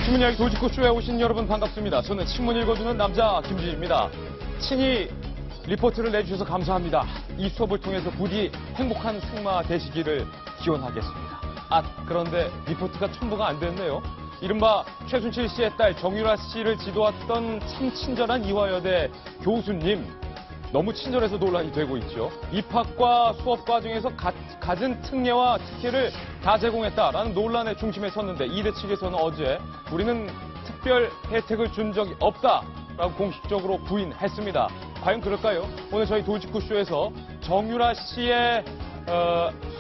신문 이야기 돌직구쇼에 오신 여러분 반갑습니다. 저는 신문 읽어주는 남자 김지희입니다. 친히 리포트를 내주셔서 감사합니다. 이 수업을 통해서 부디 행복한 승마 되시기를 기원하겠습니다. 그런데 리포트가 첨부가 안 됐네요. 이른바 최순실 씨의 딸 정유라 씨를 지도했던 참 친절한 이화여대 교수님. 너무 친절해서 논란이 되고 있죠. 입학과 수업 과정에서 갖은 특례와 특혜를 다 제공했다라는 논란의 중심에 섰는데 이대 측에서는 어제 우리는 특별 혜택을 준 적이 없다라고 공식적으로 부인했습니다. 과연 그럴까요? 오늘 저희 돌직구쇼에서 정유라 씨의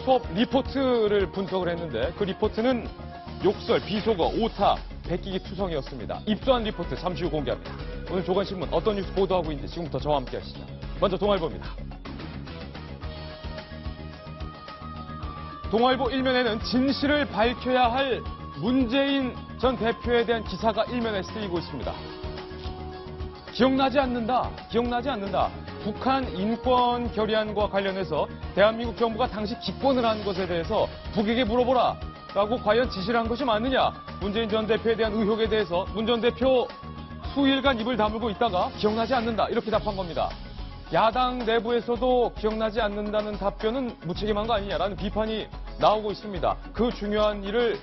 수업 리포트를 분석을 했는데 그 리포트는 욕설, 비속어, 오타, 베끼기 투성이었습니다. 입수한 리포트 잠시 후 공개합니다. 오늘 조간신문 어떤 뉴스 보도하고 있는지 지금부터 저와 함께 하시죠. 먼저 동아일보입니다. 동아일보 1면에는 진실을 밝혀야 할 문재인 전 대표에 대한 기사가 1면에 쓰이고 있습니다. 기억나지 않는다. 북한 인권 결의안과 관련해서 대한민국 정부가 당시 기권을 한 것에 대해서 북에게 물어보라 라고 과연 지시를 한 것이 맞느냐. 문재인 전 대표에 대한 의혹에 대해서 문 전 대표 수일간 입을 다물고 있다가 기억나지 않는다 이렇게 답한 겁니다. 야당 내부에서도 기억나지 않는다는 답변은 무책임한 거 아니냐라는 비판이 나오고 있습니다. 그 중요한 일을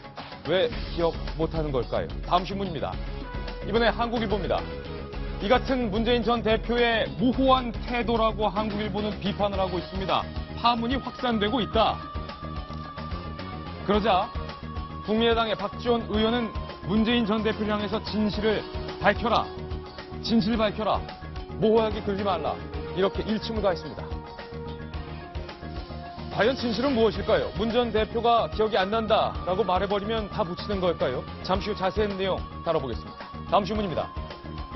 왜 기억 못하는 걸까요? 다음 신문입니다. 이번에 한국일보입니다. 이 같은 문재인 전 대표의 무호한 태도라고 한국일보는 비판을 하고 있습니다. 파문이 확산되고 있다. 그러자 국민의당의 박지원 의원은 문재인 전 대표를 향해서 진실을 밝혀라. 모호하게 굴지 말라. 이렇게 일침을 가했습니다. 과연 진실은 무엇일까요? 문 전 대표가 기억이 안 난다라고 말해버리면 다 묻히는 걸까요? 잠시 후 자세한 내용 다뤄보겠습니다. 다음 신문입니다.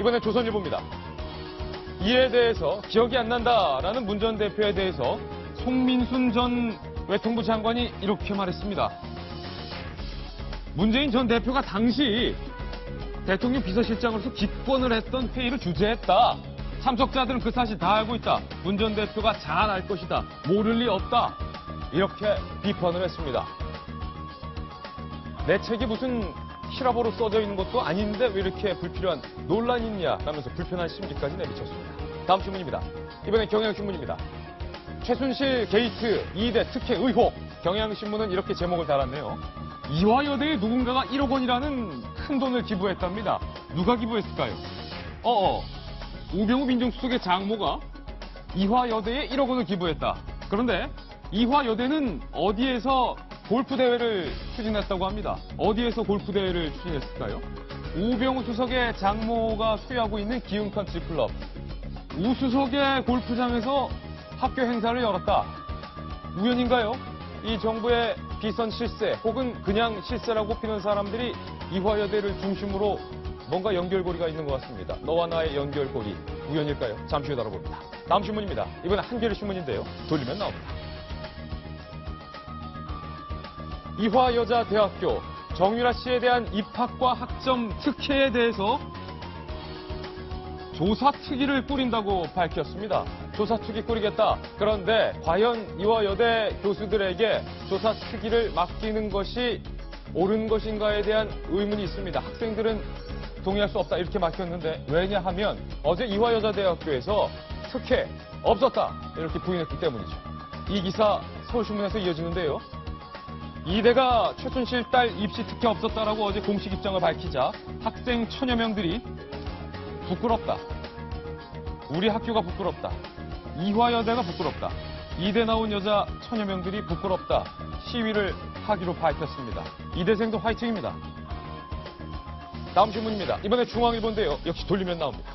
이번엔 조선일보입니다. 이에 대해서 기억이 안 난다라는 문 전 대표에 대해서 송민순 전 외통부 장관이 이렇게 말했습니다. 문재인 전 대표가 당시 대통령 비서실장으로서 기권을 했던 회의를 주재했다. 참석자들은 그 사실 다 알고 있다. 문 전 대표가 잘 알 것이다. 모를 리 없다. 이렇게 비판을 했습니다. 내 책이 무슨 히라보로 써져 있는 것도 아닌데 왜 이렇게 불필요한 논란이 있냐라면서 불편한 심기까지 내비쳤습니다. 다음 신문입니다. 이번엔 경향신문입니다. 최순실 게이트 2대 특혜 의혹. 경향신문은 이렇게 제목을 달았네요. 이화여대에 누군가가 1억 원이라는 큰 돈을 기부했답니다. 누가 기부했을까요? 우병우 민정수석의 장모가 이화여대에 1억 원을 기부했다. 그런데 이화여대는 어디에서 골프대회를 추진했다고 합니다. 어디에서 골프대회를 추진했을까요? 우병우 수석의 장모가 소유하고 있는 기흥컨트리클럽. 우수석의 골프장에서 학교 행사를 열었다. 우연인가요? 이 정부의 비선 실세 혹은 그냥 실세라고 피는 사람들이 이화여대를 중심으로 뭔가 연결고리가 있는 것 같습니다. 너와 나의 연결고리 우연일까요? 잠시 후에 다뤄봅니다. 다음 신문입니다. 이번엔 한겨레 신문인데요. 돌리면 나옵니다. 이화여자대학교 정유라 씨에 대한 입학과 학점 특혜에 대해서 조사특위를 꾸린다고 밝혔습니다. 조사특위 꾸리겠다. 그런데 과연 이화여대 교수들에게 조사특위를 맡기는 것이 옳은 것인가에 대한 의문이 있습니다. 학생들은 동의할 수 없다 이렇게 막혔는데 왜냐하면 어제 이화여자대학교에서 특혜 없었다 이렇게 부인했기 때문이죠. 이 기사 서울신문에서 이어지는데요. 이대가 최순실 딸 입시 특혜 없었다라고 어제 공식 입장을 밝히자 학생 1000여 명들이 부끄럽다. 우리 학교가 부끄럽다. 이화여대가 부끄럽다. 이대 나온 여자 1000여 명들이 부끄럽다. 시위를 하기로 밝혔습니다. 이대생도 화이팅입니다. 다음 신문입니다. 이번에 중앙일보인데요. 역시 돌리면 나옵니다.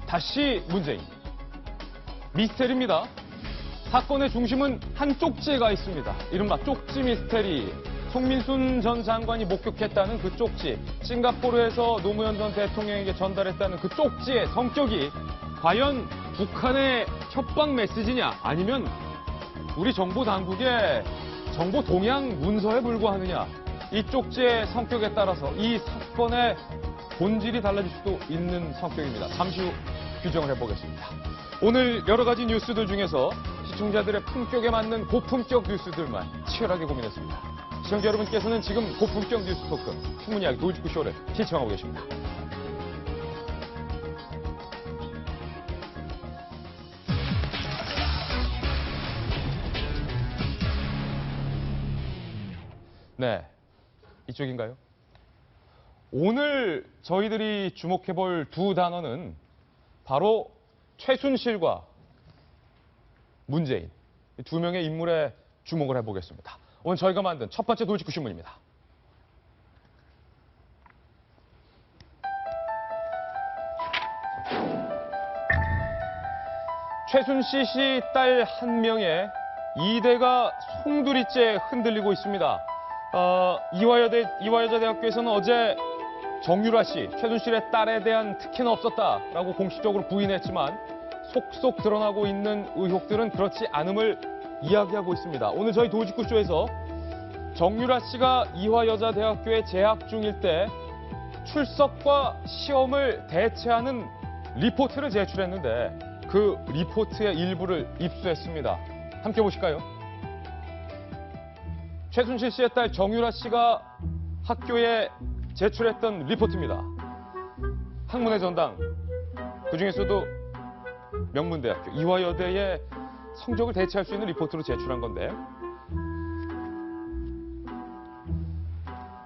다시 문재인. 미스테리입니다. 사건의 중심은 한 쪽지에 가 있습니다. 이른바 쪽지 미스테리. 송민순 전 장관이 목격했다는 그 쪽지. 싱가포르에서 노무현 전 대통령에게 전달했다는 그 쪽지의 성격이 과연 북한의 협박 메시지냐 아니면 우리 정보 당국의 정보 동향 문서에 불과하느냐. 이 쪽지의 성격에 따라서 이 사건의 본질이 달라질 수도 있는 성격입니다. 잠시 후 규정을 해보겠습니다. 오늘 여러 가지 뉴스들 중에서 시청자들의 품격에 맞는 고품격 뉴스들만 치열하게 고민했습니다. 시청자 여러분께서는 지금 고품격 뉴스 토크 신문 이야기 도직구 쇼를 시청하고 계십니다. 네, 이쪽인가요? 오늘 저희들이 주목해볼 두 단어는 바로 최순실과 문재인, 두 명의 인물에 주목을 해보겠습니다. 오늘 저희가 만든 첫 번째 돌직구 신문입니다. 최순실 씨 딸 한 명의 이대가 송두리째 흔들리고 있습니다. 이화여자대학교에서는 어제 정유라 씨, 최순실의 딸에 대한 특혜는 없었다라고 공식적으로 부인했지만 속속 드러나고 있는 의혹들은 그렇지 않음을 이야기하고 있습니다. 오늘 저희 도직구쇼에서 정유라 씨가 이화여자대학교에 재학 중일 때 출석과 시험을 대체하는 리포트를 제출했는데 그 리포트의 일부를 입수했습니다. 함께 보실까요? 최순실 씨의 딸 정유라 씨가 학교에 제출했던 리포트입니다. 학문의 전당, 그중에서도 명문대학교 이화여대의 성적을 대체할 수 있는 리포트로 제출한 건데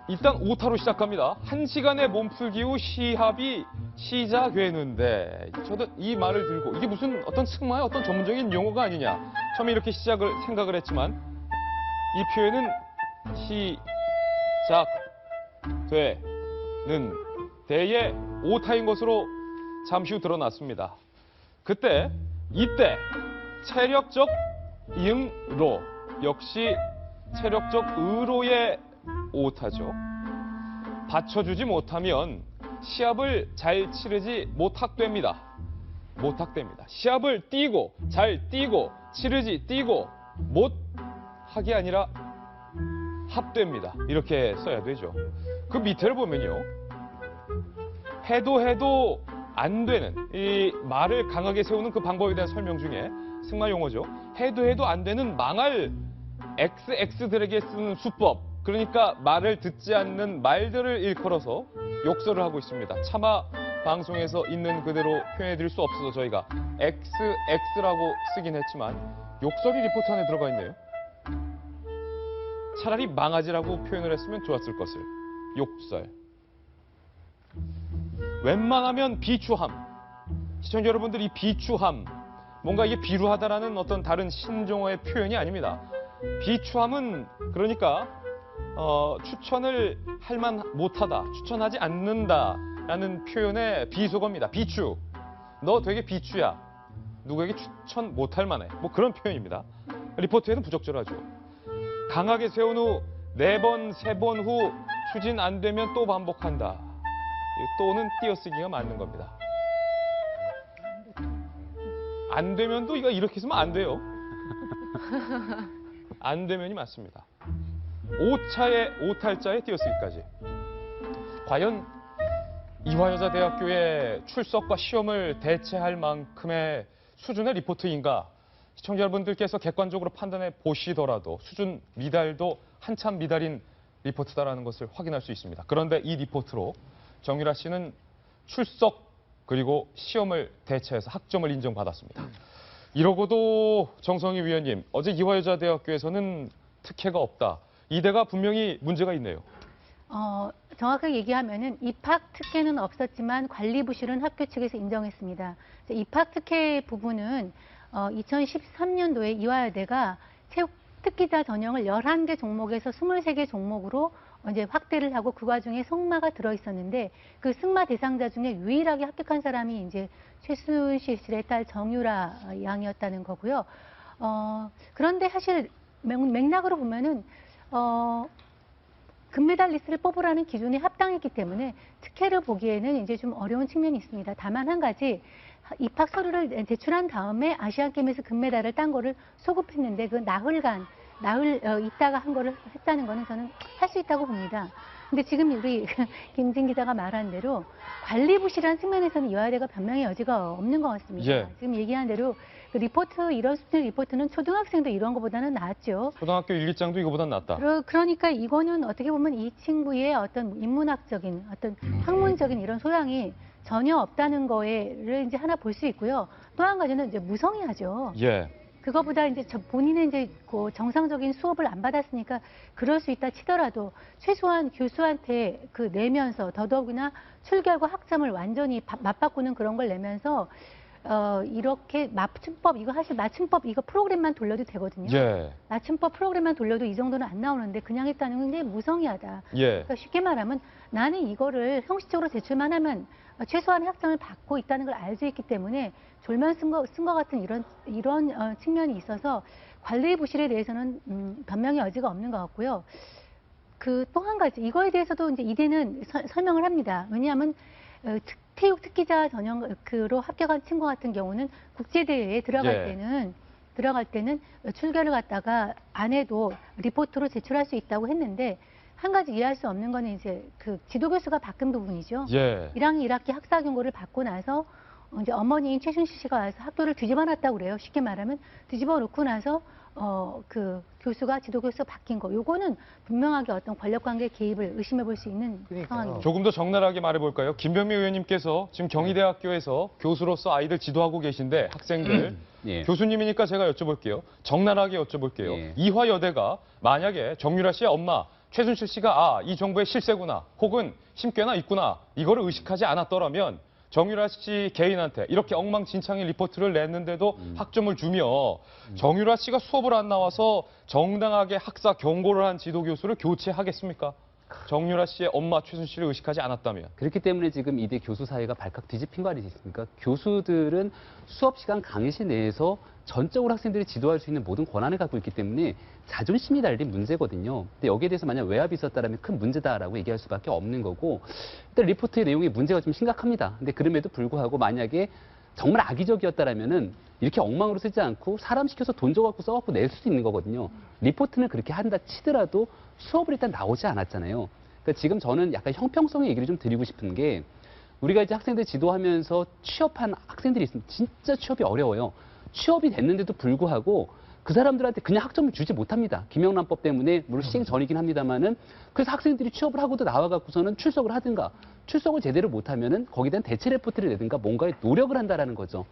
일단 오타로 시작합니다. 1시간의 몸풀기 후 시합이 시작되는데 저도 이 말을 들고 이게 무슨 어떤 승마의 어떤 전문적인 용어가 아니냐 처음에 이렇게 생각을 했지만 이 표현은 시작되는 대의 오타인 것으로 잠시 후 드러났습니다. 이때 체력적 이응로 역시 체력적 의로의 오타죠. 받쳐주지 못하면 시합을 잘 치르지 못학됩니다. 시합을 잘 뛰고 치르지 뛰고 못하기 아니라 합됩니다. 이렇게 써야 되죠. 그 밑에를 보면요. 해도 안 되는 이 말을 강하게 세우는 그 방법에 대한 설명 중에 승마 용어죠. 해도 안 되는 망할 XX들에게 쓰는 수법. 그러니까 말을 듣지 않는 말들을 일컬어서 욕설을 하고 있습니다. 차마 방송에서 있는 그대로 표현해드릴 수 없어서 저희가 XX라고 쓰긴 했지만 욕설이 리포트 안에 들어가 있네요. 차라리 망아지라고 표현을 했으면 좋았을 것을. 욕설. 웬만하면 비추함. 시청자 여러분들 이 비추함. 뭔가 이게 비루하다라는 어떤 다른 신종어의 표현이 아닙니다. 비추함은 그러니까 추천을 할만 못하다, 추천하지 않는다라는 표현의 비속어입니다. 비추. 너 되게 비추야. 누구에게 추천 못할 만해. 뭐 그런 표현입니다. 리포트에는 부적절하죠. 강하게 세운 후 4번, 3번 후 추진 안 되면 또 반복한다. 또는 띄어쓰기가 맞는 겁니다. 안 되면도 이거 이렇게 쓰면 안 돼요. 안 되면이 맞습니다. 오탈자에 띄어쓰기까지. 과연 이화여자대학교의 출석과 시험을 대체할 만큼의 수준의 리포트인가? 시청자 여러분들께서 객관적으로 판단해 보시더라도 수준 미달도 한참 미달인 리포트다라는 것을 확인할 수 있습니다. 그런데 이 리포트로 정유라 씨는 출석 그리고 시험을 대체해서 학점을 인정받았습니다. 이러고도 정성희 위원님, 어제 이화여자대학교에서는 특혜가 없다. 이대가 분명히 문제가 있네요. 정확하게 얘기하면은 입학 특혜는 없었지만 관리 부실은 학교 측에서 인정했습니다. 입학 특혜 부분은 2013년도에 이화여대가 체육 특기자 전형을 11개 종목에서 23개 종목으로 이제 확대를 하고 그 과중에 승마가 들어 있었는데 그 승마 대상자 중에 유일하게 합격한 사람이 이제 최순실 씨의 딸 정유라 양이었다는 거고요. 그런데 사실 맥락으로 보면은 금메달리스트를 뽑으라는 기준에 합당했기 때문에 특혜를 보기에는 이제 좀 어려운 측면이 있습니다. 다만 한 가지 입학 서류를 제출한 다음에 아시안게임에서 금메달을 딴 거를 소급했는데 그 나흘 있다가 한 거를 했다는 거는 저는 할 수 있다고 봅니다. 근데 지금 우리 김진 기자가 말한 대로 관리 부실한 측면에서는 이화여대가 변명의 여지가 없는 것 같습니다. 예. 지금 얘기한 대로 그 리포트 이런 수준의 리포트는 초등학생도 이런 것보다는 낫죠. 초등학교 일기장도 이거보단 낫다. 그러니까 이거는 어떻게 보면 이 친구의 어떤 인문학적인 어떤 학문적인 이런 소양이 전혀 없다는 거를 이제 하나 볼 수 있고요. 또 한 가지는 이제 무성의하죠. 예. 그거보다 이제 본인은 이제 그 정상적인 수업을 안 받았으니까 그럴 수 있다 치더라도 최소한 교수한테 그 내면서 더더욱이나 출결과 학점을 완전히 맞바꾸는 그런 걸 내면서 이렇게 맞춤법 이거 사실 맞춤법 이거 프로그램만 돌려도 되거든요. 예. 맞춤법 프로그램만 돌려도 이 정도는 안 나오는데 그냥 했다는 건 굉장히 무성의하다. 예. 그러니까 쉽게 말하면 나는 이거를 형식적으로 제출만 하면 최소한의 학점을 받고 있다는 걸 알고 있기 때문에 졸면 쓴 거 같은 이런 측면이 있어서 관리 부실에 대해서는 변명의 여지가 없는 것 같고요. 그 또 한 가지 이거에 대해서도 이제 이대는 설명을 합니다. 왜냐하면 태육 특기자 전형으로 합격한 친구 같은 경우는 국제대회에 들어갈 때는 출결을 갖다가 안 해도 리포트로 제출할 수 있다고 했는데 한 가지 이해할 수 없는 거는 이제 그 지도교수가 바뀐 부분이죠. 예. 1학년 1학기 학사 경고를 받고 나서 이제 어머니인 최순실 씨가 와서 학교를 뒤집어 놨다고 그래요. 쉽게 말하면 뒤집어 놓고 나서 그 지도교수가 바뀐 거. 요거는 분명하게 어떤 권력관계 개입을 의심해 볼 수 있는 상황입니다. 조금 더 적나라하게 말해볼까요? 김병미 의원님께서 지금 경희대학교에서 교수로서 아이들 지도하고 계신데 학생들 예. 교수님이니까 제가 여쭤볼게요. 적나라하게 여쭤볼게요. 예. 이화여대가 만약에 정유라 씨의 엄마 최순실 씨가 이 정부의 실세구나 혹은 힘께나 있구나 이거를 의식하지 않았더라면 정유라 씨 개인한테 이렇게 엉망진창의 리포트를 냈는데도 학점을 주며 정유라 씨가 수업을 안 나와서 정당하게 학사 경고를 한 지도교수를 교체하겠습니까? 정유라 씨의 엄마 최순실을 의식하지 않았다면. 그렇기 때문에 지금 이대 교수 사회가 발칵 뒤집힌 거 아니겠습니까? 교수들은 수업 시간 강의실 내에서 전적으로 학생들이 지도할 수 있는 모든 권한을 갖고 있기 때문에 자존심이 달린 문제거든요. 근데 여기에 대해서 만약 외압이 있었다면 큰 문제다라고 얘기할 수밖에 없는 거고, 일단 리포트의 내용이 문제가 좀 심각합니다. 근데 그럼에도 불구하고 만약에 정말 악의적이었다라면은 이렇게 엉망으로 쓰지 않고 사람 시켜서 돈 줘갖고 써갖고 낼 수도 있는 거거든요. 리포트는 그렇게 한다 치더라도 수업을 일단 나오지 않았잖아요. 그러니까 지금 저는 약간 형평성의 얘기를 좀 드리고 싶은 게, 우리가 이제 학생들 지도하면서 취업한 학생들이 있으면 진짜 취업이 어려워요. 취업이 됐는데도 불구하고 그 사람들한테 그냥 학점을 주지 못합니다. 김영란법 때문에 물론 시행 전이긴 합니다만은, 그래서 학생들이 취업을 하고도 나와갖고서는 출석을 하든가, 출석을 제대로 못하면은 거기에 대한 대체 레포트를 내든가 뭔가에 노력을 한다라는 거죠.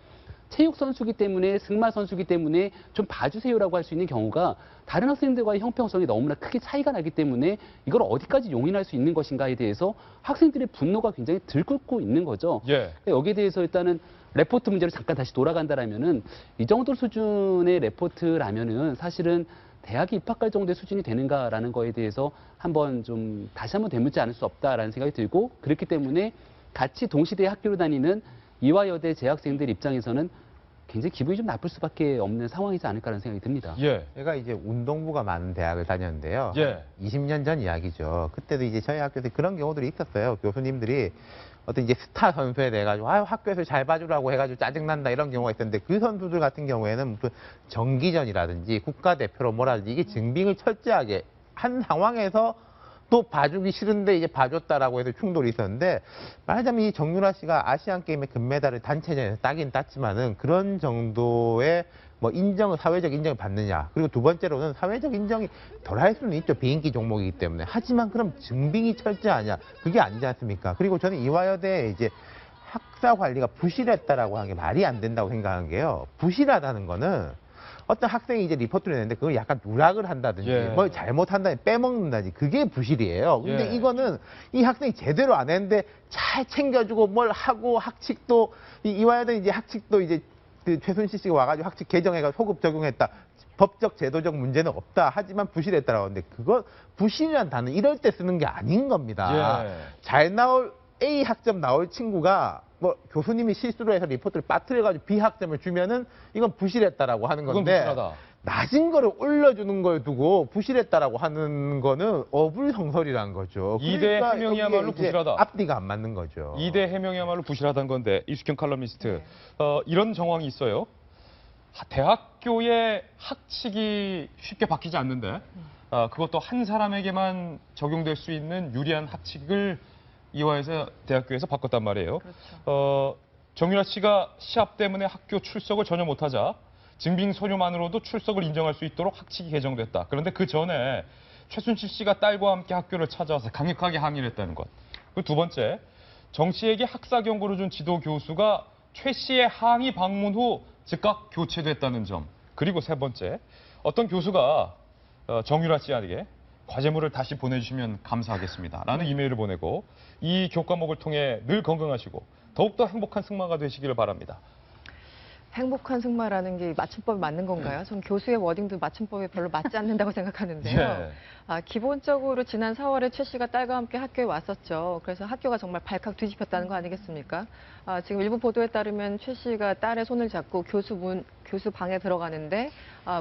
체육 선수기 때문에, 승마 선수기 때문에 좀 봐주세요라고 할 수 있는 경우가 다른 학생들과의 형평성이 너무나 크게 차이가 나기 때문에 이걸 어디까지 용인할 수 있는 것인가에 대해서 학생들의 분노가 굉장히 들끓고 있는 거죠. 예. 여기에 대해서 일단은 레포트 문제로 잠깐 다시 돌아간다라면은, 이 정도 수준의 레포트라면은 사실은 대학에 입학할 정도의 수준이 되는가라는 거에 대해서 한번 좀 다시 한번 되묻지 않을 수 없다라는 생각이 들고, 그렇기 때문에 같이 동시대에 학교를 다니는 이화여대 재학생들 입장에서는 굉장히 기분이 좀 나쁠 수밖에 없는 상황이지 않을까라는 생각이 듭니다. 예. 제가 이제 운동부가 많은 대학을 다녔는데요. 예. 20년 전 이야기죠. 그때도 이제 저희 학교에서 그런 경우들이 있었어요. 교수님들이 어떤 이제 스타 선수에 대해 가지고 학교에서 잘 봐주라고 해가지고 짜증난다 이런 경우가 있었는데, 그 선수들 같은 경우에는 무슨 정기전이라든지 국가대표로 뭐라든지 이게 증빙을 철저하게 한 상황에서 또 봐주기 싫은데 이제 봐줬다라고 해서 충돌이 있었는데, 말하자면 이 정유라 씨가 아시안 게임의 금메달을 단체전에서 따긴 땄지만은 그런 정도의 뭐 사회적 인정을 받느냐. 그리고 두 번째로는 사회적 인정이 덜할 수는 있죠. 비인기 종목이기 때문에. 하지만 그럼 증빙이 철저하냐. 그게 아니지 않습니까? 그리고 저는 이화여대에 이제 학사 관리가 부실했다라고 하는 게 말이 안 된다고 생각한 게요. 부실하다는 거는 어떤 학생이 이제 리포트를 냈는데 그걸 약간 누락을 한다든지 예. 뭘 잘못한다든지 빼먹는다든지 그게 부실이에요. 근데 예. 이거는 이 학생이 제대로 안 했는데 잘 챙겨주고 뭘 하고 학칙도 이화여대 이제 학칙도 이제 그 최순실 씨가 와가지고 학칙 개정해가 소급 적용했다. 법적 제도적 문제는 없다. 하지만 부실했다라고 하는데, 그건 부실이란 단어 이럴 때 쓰는 게 아닌 겁니다. 예. 잘 나올 A 학점 나올 친구가 뭐 교수님이 실수로 해서 리포트를 빠뜨려가지고 B 학점을 주면은 이건 부실했다라고 하는 그건 건데, 부실하다. 낮은 거를 올려주는 걸 두고 부실했다라고 하는 거는 어불성설이라는 거죠. 이대 그러니까 해명이야말로 여기에 이제 부실하다. 앞뒤가 안 맞는 거죠. 이대 해명이야말로 부실하다는 건데, 이숙현 칼럼니스트, 이런 정황이 있어요. 대학교의 학칙이 쉽게 바뀌지 않는데, 그것도 한 사람에게만 적용될 수 있는 유리한 학칙을 대학교에서 바꿨단 말이에요. 그렇죠. 정유라 씨가 시합 때문에 학교 출석을 전혀 못하자 증빙 서류만으로도 출석을 인정할 수 있도록 학칙이 개정됐다. 그런데 그 전에 최순실 씨가 딸과 함께 학교를 찾아와서 강력하게 항의를 했다는 것. 그 두 번째, 정 씨에게 학사 경고를 준 지도 교수가 최 씨의 항의 방문 후 즉각 교체됐다는 점. 그리고 세 번째, 어떤 교수가 정유라 씨에게 과제물을 다시 보내주시면 감사하겠습니다. 라는 이메일을 보내고 이 교과목을 통해 늘 건강하시고 더욱더 행복한 승마가 되시기를 바랍니다. 행복한 승마라는 게 맞춤법이 맞는 건가요? 전 교수의 워딩도 맞춤법에 별로 맞지 않는다고 생각하는데요. 예. 기본적으로 지난 4월에 최 씨가 딸과 함께 학교에 왔었죠. 그래서 학교가 정말 발칵 뒤집혔다는 거 아니겠습니까? 지금 일부 보도에 따르면 최 씨가 딸의 손을 잡고 교수 방에 들어가는데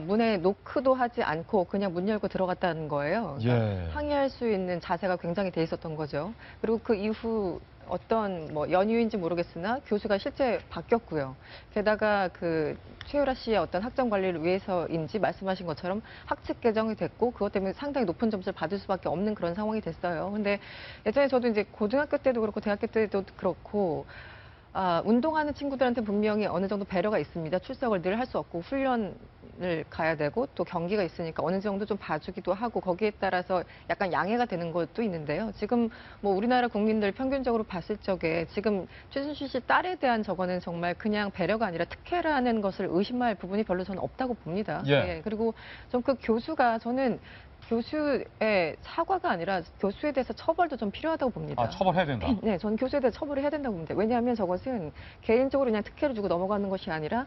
문에 노크도 하지 않고 그냥 문 열고 들어갔다는 거예요. 예. 항의할 수 있는 자세가 굉장히 돼 있었던 거죠. 그리고 그 이후 어떤 연유인지 모르겠으나 교수가 실제 바뀌었고요. 게다가 그 최유라 씨의 어떤 학점 관리를 위해서인지 말씀하신 것처럼 학칙 개정이 됐고 그것 때문에 상당히 높은 점수를 받을 수밖에 없는 그런 상황이 됐어요. 근데 예전에 저도 이제 고등학교 때도 그렇고 대학교 때도 그렇고 운동하는 친구들한테 분명히 어느 정도 배려가 있습니다. 출석을 늘 할 수 없고 훈련을 가야 되고 또 경기가 있으니까 어느 정도 좀 봐주기도 하고 거기에 따라서 약간 양해가 되는 것도 있는데요. 지금 우리나라 국민들 평균적으로 봤을 적에 지금 최순실 씨 딸에 대한 저거는 정말 그냥 배려가 아니라 특혜라는 것을 의심할 부분이 별로 저는 없다고 봅니다. 예. 그리고 좀 그 교수가 저는 교수의 사과가 아니라 교수에 대해서 처벌도 좀 필요하다고 봅니다. 처벌해야 된다. 네, 전 교수에 대해 처벌을 해야 된다고 봅니다. 왜냐하면 저것은 개인적으로 그냥 특혜를 주고 넘어가는 것이 아니라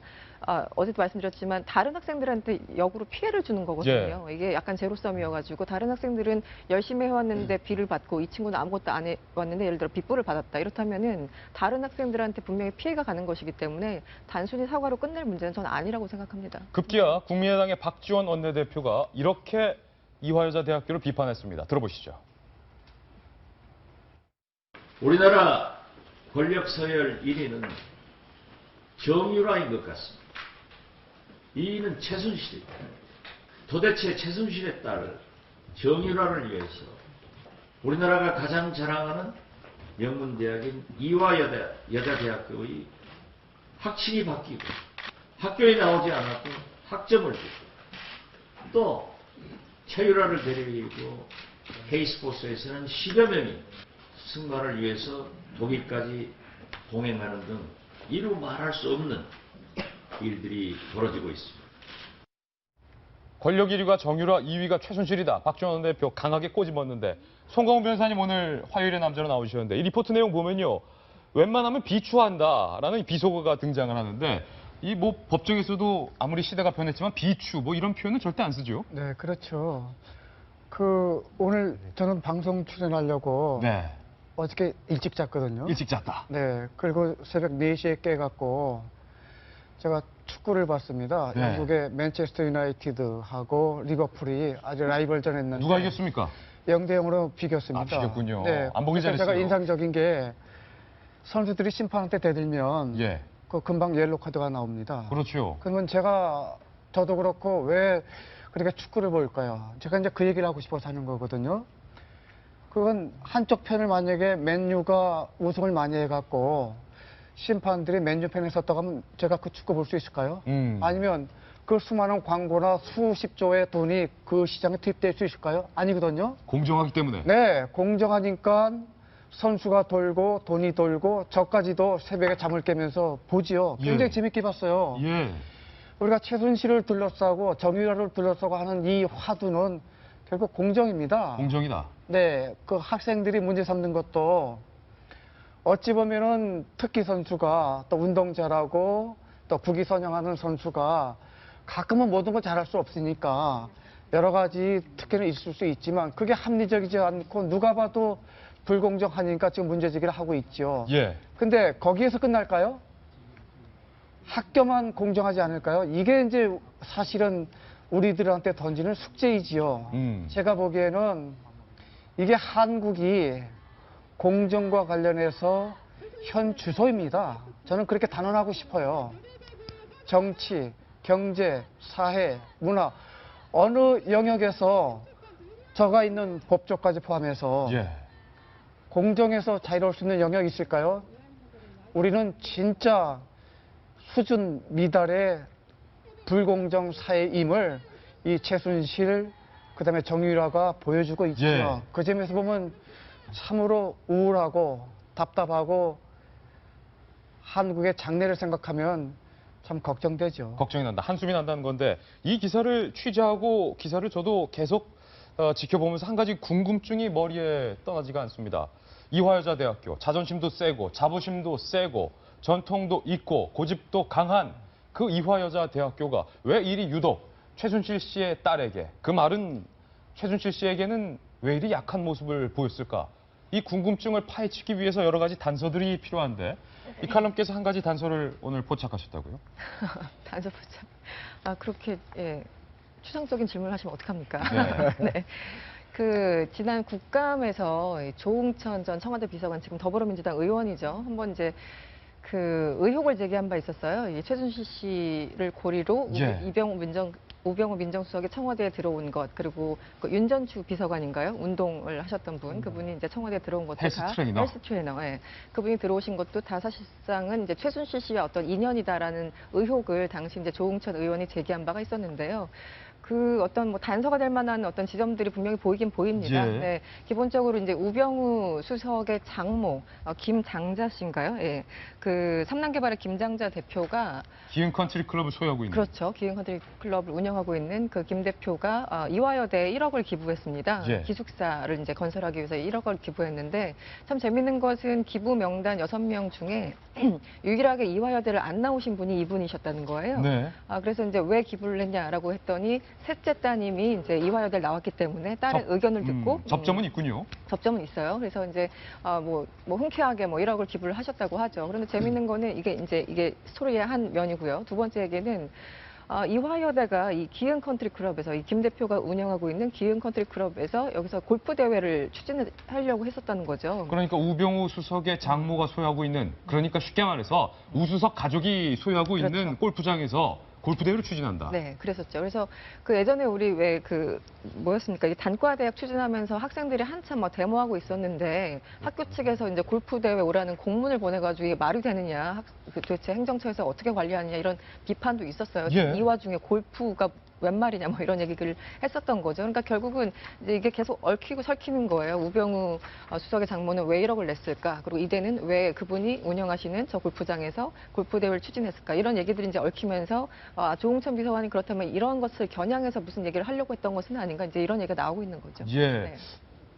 어제도 말씀드렸지만 다른 학생들한테 역으로 피해를 주는 거거든요. 이게 약간 제로섬이어가지고 다른 학생들은 열심히 해왔는데 B를 받고 이 친구는 아무것도 안 해왔는데 예를 들어 B뿔을 받았다. 이렇다면은 다른 학생들한테 분명히 피해가 가는 것이기 때문에 단순히 사과로 끝낼 문제는 저는 아니라고 생각합니다. 급기야 국민의당의 박지원 원내대표가 이렇게 이화여자 대학교를 비판했습니다. 들어보시죠. 우리나라 권력 서열 1위는 정유라인 것 같습니다. 2위는 최순실이다. 도대체 최순실의 딸 정유라를 위해서 우리나라가 가장 자랑하는 명문대학인 이화여자대학교의 학칙이 바뀌고 학교에 나오지 않았고 학점을 주고 또 최유라를 데리고 K스포츠에서는 10여 명이 승마를 위해서 독일까지 동행하는 등 이루 말할 수 없는 일들이 벌어지고 있습니다. 권력 1위가 정유라, 2위가 최순실이다. 박지원 대표 강하게 꼬집었는데 송강호 변호사님 오늘 화요일에 남자로 나오셨는데 이 리포트 내용 보면요. 웬만하면 비추한다라는 비속어가 등장을 하는데 이 법정에서도 아무리 시대가 변했지만 비추 이런 표현은 절대 안 쓰죠. 네, 그렇죠. 오늘 저는 방송 출연하려고 네. 어저께 일찍 잤거든요. 일찍 잤다. 네, 그리고 새벽 4시에 깨갖고 제가 축구를 봤습니다. 네. 영국의 맨체스터 유나이티드하고 리버풀이 아주 라이벌전 했는데 누가 이겼습니까? 0대0으로 비겼습니다. 비겼군요. 네, 안 보기 그래서 잘했어요. 제가 인상적인 게 선수들이 심판한테 대들면 예. 금방 옐로 카드가 나옵니다. 그렇죠. 그러면 저도 그렇고 왜 그렇게 축구를 볼까요? 제가 이제 그 얘기를 하고 싶어서 하는 거거든요. 그건 한쪽 편을 만약에 맨유가 우승을 많이 해갖고 심판들이 맨유 편에 섰다고 하면 제가 그 축구 볼 수 있을까요? 아니면 그 수많은 광고나 수십 조의 돈이 그 시장에 투입될 수 있을까요? 아니거든요. 공정하기 때문에. 네, 공정하니까 선수가 돌고 돈이 돌고 저까지도 새벽에 잠을 깨면서 보지요. 굉장히 예. 재밌게 봤어요. 예. 우리가 최순실을 둘러싸고 정유라를 둘러싸고 하는 이 화두는 결국 공정입니다. 공정이다. 네, 그 학생들이 문제 삼는 것도 어찌 보면은 특기 선수가 또 운동 잘하고 또 국위 선양하는 선수가 가끔은 모든 걸 잘할 수 없으니까 여러 가지 특혜는 있을 수 있지만 그게 합리적이지 않고 누가 봐도 불공정하니까 지금 문제제기를 하고 있죠. 예. 근데 거기에서 끝날까요? 학교만 공정하지 않을까요? 이게 이제 사실은 우리들한테 던지는 숙제이지요. 제가 보기에는 이게 한국이 공정과 관련해서 현 주소입니다. 저는 그렇게 단언하고 싶어요. 정치, 경제, 사회, 문화 어느 영역에서 저가 있는 법조까지 포함해서 예. 공정에서 자유로울 수 있는 영역이 있을까요? 우리는 진짜 수준 미달의 불공정 사회임을 이 최순실 그다음에 정유라가 보여주고 있죠. 예. 그 점에서 보면 참으로 우울하고 답답하고 한국의 장래를 생각하면 참 걱정되죠. 걱정이 난다. 한숨이 난다는 건데 이 기사를 취재하고 기사를 저도 계속 지켜보면서 한 가지 궁금증이 머리에 떠나지가 않습니다. 이화여자대학교 자존심도 세고 자부심도 세고 전통도 있고 고집도 강한 그 이화여자대학교가 왜 이리 유독 최순실 씨의 딸에게, 그 말은 최순실 씨에게는 왜 이리 약한 모습을 보였을까? 이 궁금증을 파헤치기 위해서 여러 가지 단서들이 필요한데 이 칼럼께서 한 가지 단서를 오늘 포착하셨다고요? 단서 포착. 아, 그렇게 예, 추상적인 질문을 하시면 어떡합니까? 네. 네. 그 지난 국감에서 이 조응천 전 청와대 비서관, 지금 더불어민주당 의원이죠. 한번 이제 그 의혹을 제기한 바 있었어요. 이 최순실 씨를 고리로 예. 우병우 민정수석이 청와대에 들어온 것, 그리고 그 윤전추 비서관인가요? 운동을 하셨던 분, 그분이 이제 청와대에 들어온 것도 헬스 트레이너. 헬스 트레이너. 예. 그분이 들어오신 것도 다 사실상은 이제 최순실 씨와 어떤 인연이다라는 의혹을 당시 이제 조응천 의원이 제기한 바가 있었는데요. 그 어떤 뭐 단서가 될 만한 어떤 지점들이 분명히 보이긴 보입니다. 예. 네, 기본적으로 이제 우병우 수석의 장모 김장자 씨인가요? 예, 그 삼남개발의 김장자 대표가 기흥 컨트리 클럽을 소유하고 있는. 그렇죠. 기흥 컨트리 클럽을 운영하고 있는 그 김 대표가 이화여대에 1억을 기부했습니다. 예. 기숙사를 이제 건설하기 위해서 1억을 기부했는데 참 재밌는 것은 기부 명단 6명 중에 유일하게 이화여대를 안 나오신 분이 이분이셨다는 거예요. 네. 그래서 이제 왜 기부를 했냐라고 했더니 셋째 따님이 이제 이화여대를 나왔기 때문에 딸의 의견을 듣고 접점은 있군요. 접점은 있어요. 그래서 이제 뭐 흔쾌하게 뭐 1억을 기부를 하셨다고 하죠. 그런데 재밌는 거는 이게 스토리의 한 면이고요. 두 번째 얘기는 이화여대가 이 기흥 컨트리 클럽에서 이 김 대표가 운영하고 있는 기흥 컨트리 클럽에서 여기서 골프 대회를 추진하려고 했었다는 거죠. 그러니까 우병우 수석의 장모가 소유하고 있는, 그러니까 쉽게 말해서 우수석 가족이 소유하고 있는 그렇죠. 골프장에서 골프 대회를 추진한다. 네, 그랬었죠. 그래서 그 예전에 우리 왜 뭐였습니까? 이 단과대학 추진하면서 학생들이 한참 막 데모하고 있었는데 학교 측에서 이제 골프 대회 오라는 공문을 보내가지고 이게 말이 되느냐, 도대체 행정처에서 어떻게 관리하느냐 이런 비판도 있었어요. 예. 이 와중에 골프가 웬 말이냐 뭐 이런 얘기를 했었던 거죠. 그러니까 결국은 이제 이게 계속 얽히고 설키는 거예요. 우병우 수석의 장모는 왜 1억을 냈을까? 그리고 이대는 왜 그분이 운영하시는 저 골프장에서 골프 대회를 추진했을까? 이런 얘기들이 이제 얽히면서 조응천 비서관이 그렇다면 이런 것을 겨냥해서 무슨 얘기를 하려고 했던 것은 아닌가? 이제 이런 얘기가 나오고 있는 거죠. 예. 네.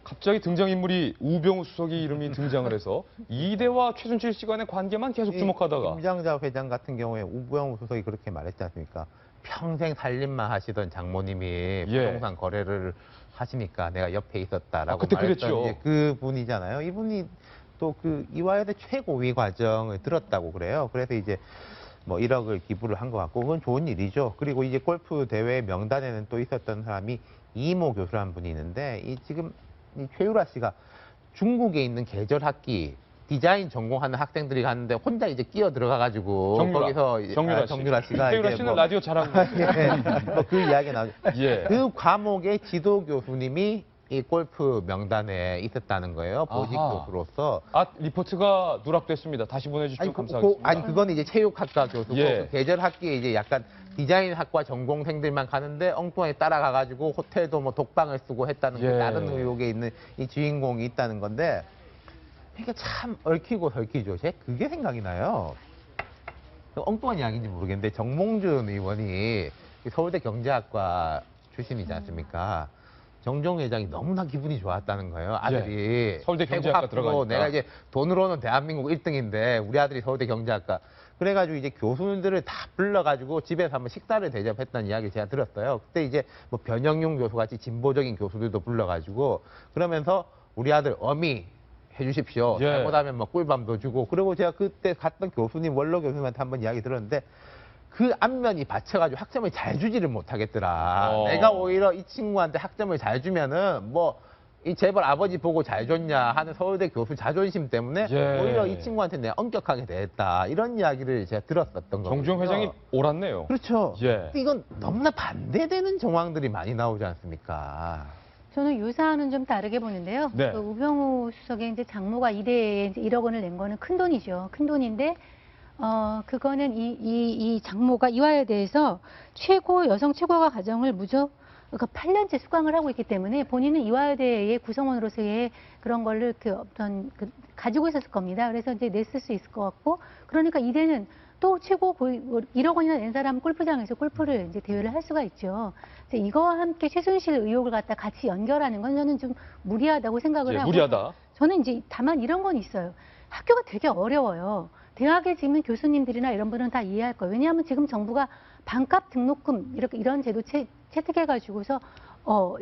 갑자기 등장인물이 우병우 수석이 이름이 등장을 해서 이대와 최순실 씨 간의 관계만 계속 주목하다가. 김장자 회장 같은 경우에 우병우 수석이 그렇게 말했지 않습니까? 평생 살림만 하시던 장모님이 예. 부동산 거래를 하시니까 내가 옆에 있었다라고 그때 말했던 그랬죠. 이제 그 분이잖아요. 이분이 또 그 이화여대 최고위 과정을 들었다고 그래요. 그래서 이제 뭐 1억을 기부를 한 것 같고 그건 좋은 일이죠. 그리고 이제 골프 대회 명단에는 또 있었던 사람이 이모 교수라는 분이 있는데 지금 이 최유라 씨가 중국에 있는 계절학기 디자인 전공하는 학생들이 갔는데 혼자 이제 끼어 들어가가지고 거기서 정유라 씨가 최유라 이제 씨는 뭐 라디오 잘하고. 그 이야기가 나오죠. 예. 그 과목의 지도 교수님이 이 골프 명단에 있었다는 거예요. 보직 아하. 교수로서. 리포트가 누락됐습니다. 다시 보내주시면 감사하겠습니다. 그건 이제 체육학과 교수고 예. 그 계절학기에 이제 약간 디자인학과 전공생들만 가는데 엉뚱하게 따라가가지고 호텔도 뭐 독방을 쓰고 했다는 게 예. 다른 의혹에 있는 이 주인공이 있다는 건데 그러니까 참 얽히고 설키죠. 제 그게 생각이 나요. 엉뚱한 이야기인지 모르겠는데 정몽준 의원이 서울대 경제학과 출신이지 않습니까? 정종 회장이 너무나 기분이 좋았다는 거예요. 아들이 서울대 경제학과 들어가니까. 내가 이제 돈으로는 대한민국 1등인데 우리 아들이 서울대 경제학과. 그래가지고 이제 교수들을 다 불러가지고 집에서 한번 식사를 대접했다는 이야기를 제가 들었어요. 그때 이제 뭐 변영용 교수 같이 진보적인 교수들도 불러가지고 그러면서 우리 아들 어미 해주십시오. 예. 잘못하면 뭐 꿀밤도 주고. 그리고 제가 그때 갔던 교수님, 원로 교수님한테 한번 이야기 들었는데 그 안면이 받쳐가지고 학점을 잘 주지를 못하겠더라. 내가 오히려 이 친구한테 학점을 잘 주면은 이 제발 아버지 보고 잘 줬냐 하는 서울대 교수 자존심 때문에 예. 오히려 이 친구한테 내가 엄격하게 대했다. 이런 이야기를 제가 들었었던 거예요. 정주영 회장이 옳았네요. 그렇죠. 예. 이건 너무나 반대되는 정황들이 많이 나오지 않습니까? 저는 유사안은 좀 다르게 보는데요. 네. 그 우병우 수석의 이제 장모가 이대에 이제 1억 원을 낸 거는 큰 돈이죠. 큰 돈인데 그거는 이 장모가 이화여대에 대해서 여성 최고가 과정을 그러니까 8년째 수강을 하고 있기 때문에 본인은 이화여대의 구성원으로서의 그런 거를 가지고 있었을 겁니다. 그래서 이제 냈을 수 있을 것 같고, 그러니까 이대는 또 1억 원이나 낸 사람 골프장에서 골프를 이제 대회를 할 수가 있죠. 이거와 함께 최순실 의혹을 갖다 같이 연결하는 건 저는 좀 무리하다고 생각을 하고. 무리하다. 저는 이제 다만 이런 건 있어요. 학교가 되게 어려워요. 대학에 지금 교수님들이나 이런 분은 다 이해할 거예요. 왜냐하면 지금 정부가 반값 등록금 이런 제도 채택해가지고서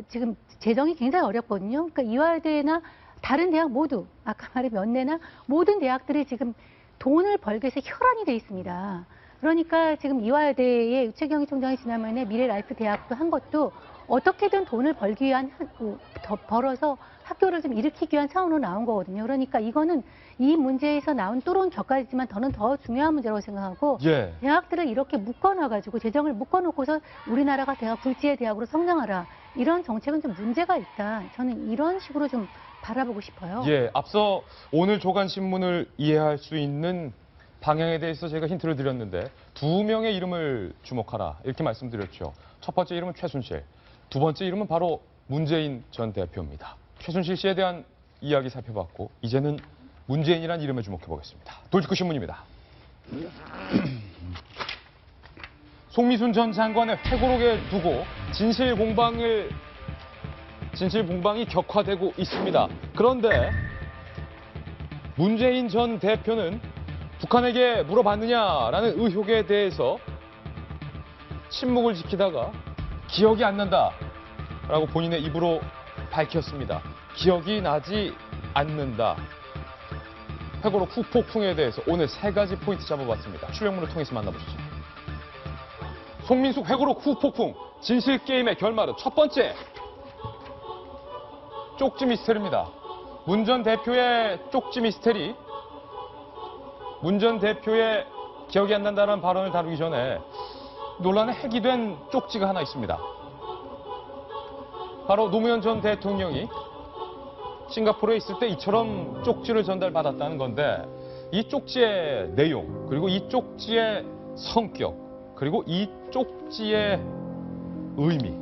지금 재정이 굉장히 어렵거든요. 그러니까 이화여대나 다른 대학 모두 아까 말한 연대나 모든 대학들이 지금 돈을 벌기 위해서 혈안이 돼 있습니다. 그러니까 지금 이화여대의 최경희 총장이 지난번에 미래라이프 대학도 한 것도 어떻게든 돈을 벌기 위한 더 벌어서 학교를 좀 일으키기 위한 차원으로 나온 거거든요. 그러니까 이거는 이 문제에서 나온 또론 격가지만 저는 더 중요한 문제라고 생각하고 예. 대학들을 이렇게 묶어놔가지고 재정을 묶어놓고서 우리나라가 대학 불지의 대학으로 성장하라 이런 정책은 좀 문제가 있다. 저는 이런 식으로 좀 바라보고 싶어요. 예, 앞서 오늘 조간신문을 이해할 수 있는 방향에 대해서 제가 힌트를 드렸는데 2명의 이름을 주목하라 이렇게 말씀드렸죠. 첫 번째 이름은 최순실, 두 번째 이름은 바로 문재인 전 대표입니다. 최순실 씨에 대한 이야기 살펴봤고 이제는 문재인이라는 이름에 주목해 보겠습니다. 돌직구 신문입니다. 송미순 전 장관의 회고록에 두고 진실 공방이 격화되고 있습니다. 그런데 문재인 전 대표는 북한에게 물어봤느냐라는 의혹에 대해서 침묵을 지키다가 기억이 안 난다라고 본인의 입으로 밝혔습니다. 기억이 나지 않는다. 회고록 후폭풍에 대해서 오늘 3가지 포인트 잡아봤습니다. 출력문을 통해서 만나보시죠. 송민숙 회고록 후폭풍, 진실게임의 결말은 첫 번째, 쪽지 미스테리입니다. 문 전 대표의 쪽지 미스테리, 문 전 대표의 기억이 안 난다는 발언을 다루기 전에 논란의 핵이 된 쪽지가 하나 있습니다. 바로 노무현 전 대통령이 싱가포르에 있을 때 이처럼 쪽지를 전달받았다는 건데 이 쪽지의 내용, 그리고 이 쪽지의 성격, 그리고 이 쪽지의 의미,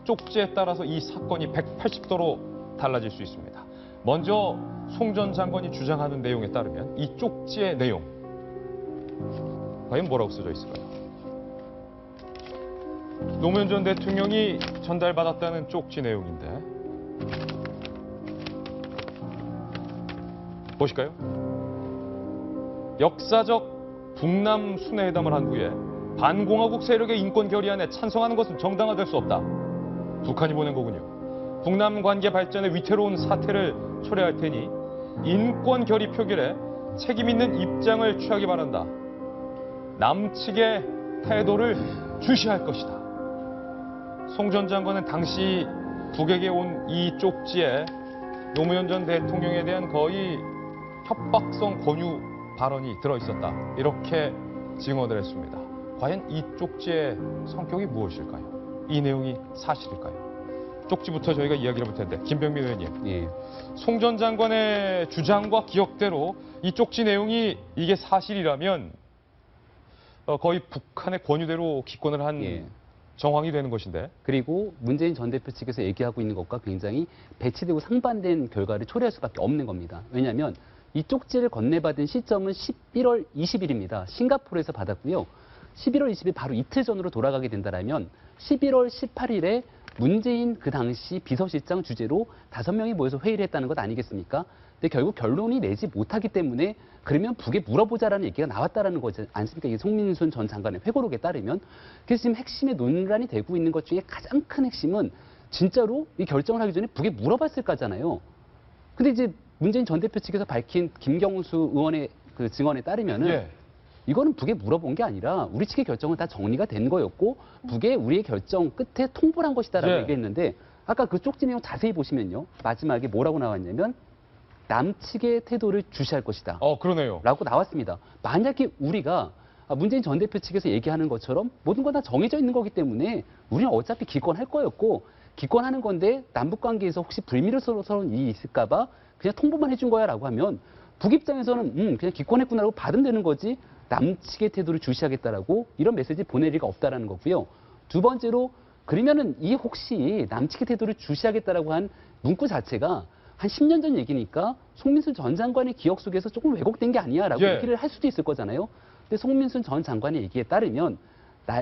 쪽지에 따라서 이 사건이 180도로 달라질 수 있습니다. 먼저 송 전 장관이 주장하는 내용에 따르면 이 쪽지의 내용, 과연 뭐라고 써져 있을까요? 노무현 전 대통령이 전달받았다는 쪽지 내용인데 보실까요? 역사적 북남 순회회담을 한 후에 반공화국 세력의 인권 결의안에 찬성하는 것은 정당화될 수 없다. 북한이 보낸 거군요. 북남 관계 발전에 위태로운 사태를 초래할 테니 인권 결의 표결에 책임 있는 입장을 취하기 바란다. 남측의 태도를 주시할 것이다. 송 전 장관은 당시 북에게 온 이 쪽지에 노무현 전 대통령에 대한 거의 협박성 권유 발언이 들어있었다. 이렇게 증언을 했습니다. 과연 이 쪽지의 성격이 무엇일까요? 이 내용이 사실일까요? 쪽지부터 저희가 이야기를 해볼 텐데 김병민 의원님, 예. 송 전 장관의 주장과 기억대로 이 쪽지 내용이 이게 사실이라면 거의 북한의 권유대로 기권을 한 예. 정황이 되는 것인데. 그리고 문재인 전 대표 측에서 얘기하고 있는 것과 굉장히 배치되고 상반된 결과를 초래할 수밖에 없는 겁니다. 왜냐하면 이 쪽지를 건네받은 시점은 11월 20일입니다. 싱가포르에서 받았고요. 11월 20일 바로 이틀 전으로 돌아가게 된다면 11월 18일에 문재인 그 당시 비서실장 주재로 5명이 모여서 회의를 했다는 것 아니겠습니까? 근데 결국 결론이 내지 못하기 때문에 그러면 북에 물어보자라는 얘기가 나왔다라는 거지 않습니까? 이게 송민순 전 장관의 회고록에 따르면. 그래서 지금 핵심의 논란이 되고 있는 것 중에 가장 큰 핵심은 진짜로 이 결정을 하기 전에 북에 물어봤을까잖아요. 근데 이제 문재인 전 대표 측에서 밝힌 김경수 의원의 그 증언에 따르면은 예. 이거는 북에 물어본 게 아니라 우리 측의 결정은 다 정리가 된 거였고 북에 우리의 결정 끝에 통보를 한 것이다라고 예. 얘기했는데 아까 그 쪽지 내용 자세히 보시면요. 마지막에 뭐라고 나왔냐면 남측의 태도를 주시할 것이다. 그러네요. 라고 나왔습니다. 만약에 우리가 문재인 전 대표 측에서 얘기하는 것처럼 모든 건 다 정해져 있는 거기 때문에 우리는 어차피 기권할 거였고 기권하는 건데 남북 관계에서 혹시 불미스러운 일이 있을까 봐 그냥 통보만 해준 거야 라고 하면 북 입장에서는 그냥 기권했구나라고 받으면 되는 거지 남측의 태도를 주시하겠다라고 이런 메시지 보낼 리가 없다라는 거고요. 두 번째로 그러면은 이 혹시 남측의 태도를 주시하겠다라고 한 문구 자체가 한 10년 전 얘기니까 송민순 전 장관의 기억 속에서 조금 왜곡된 게 아니야라고 예. 얘기를 할 수도 있을 거잖아요. 근데 송민순 전 장관의 얘기에 따르면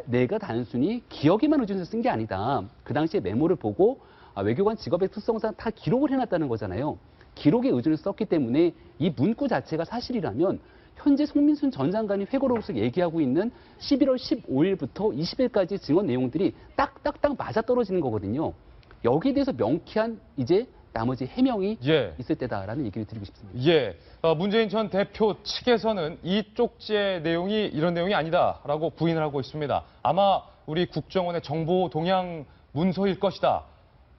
내가 단순히 기억에만 의존해서 쓴 게 아니다. 그 당시에 메모를 보고 외교관 직업의 특성상 다 기록을 해놨다는 거잖아요. 기록에 의존해서 썼기 때문에 이 문구 자체가 사실이라면 현재 송민순 전 장관이 회고록에서 얘기하고 있는 11월 15일부터 20일까지 증언 내용들이 딱딱딱 맞아떨어지는 거거든요. 여기에 대해서 명쾌한 이제 나머지 해명이 예. 있을 때다라는 얘기를 드리고 싶습니다. 예, 문재인 전 대표 측에서는 이 쪽지의 내용이 이런 내용이 아니다라고 부인을 하고 있습니다. 아마 우리 국정원의 정보 동향 문서일 것이다.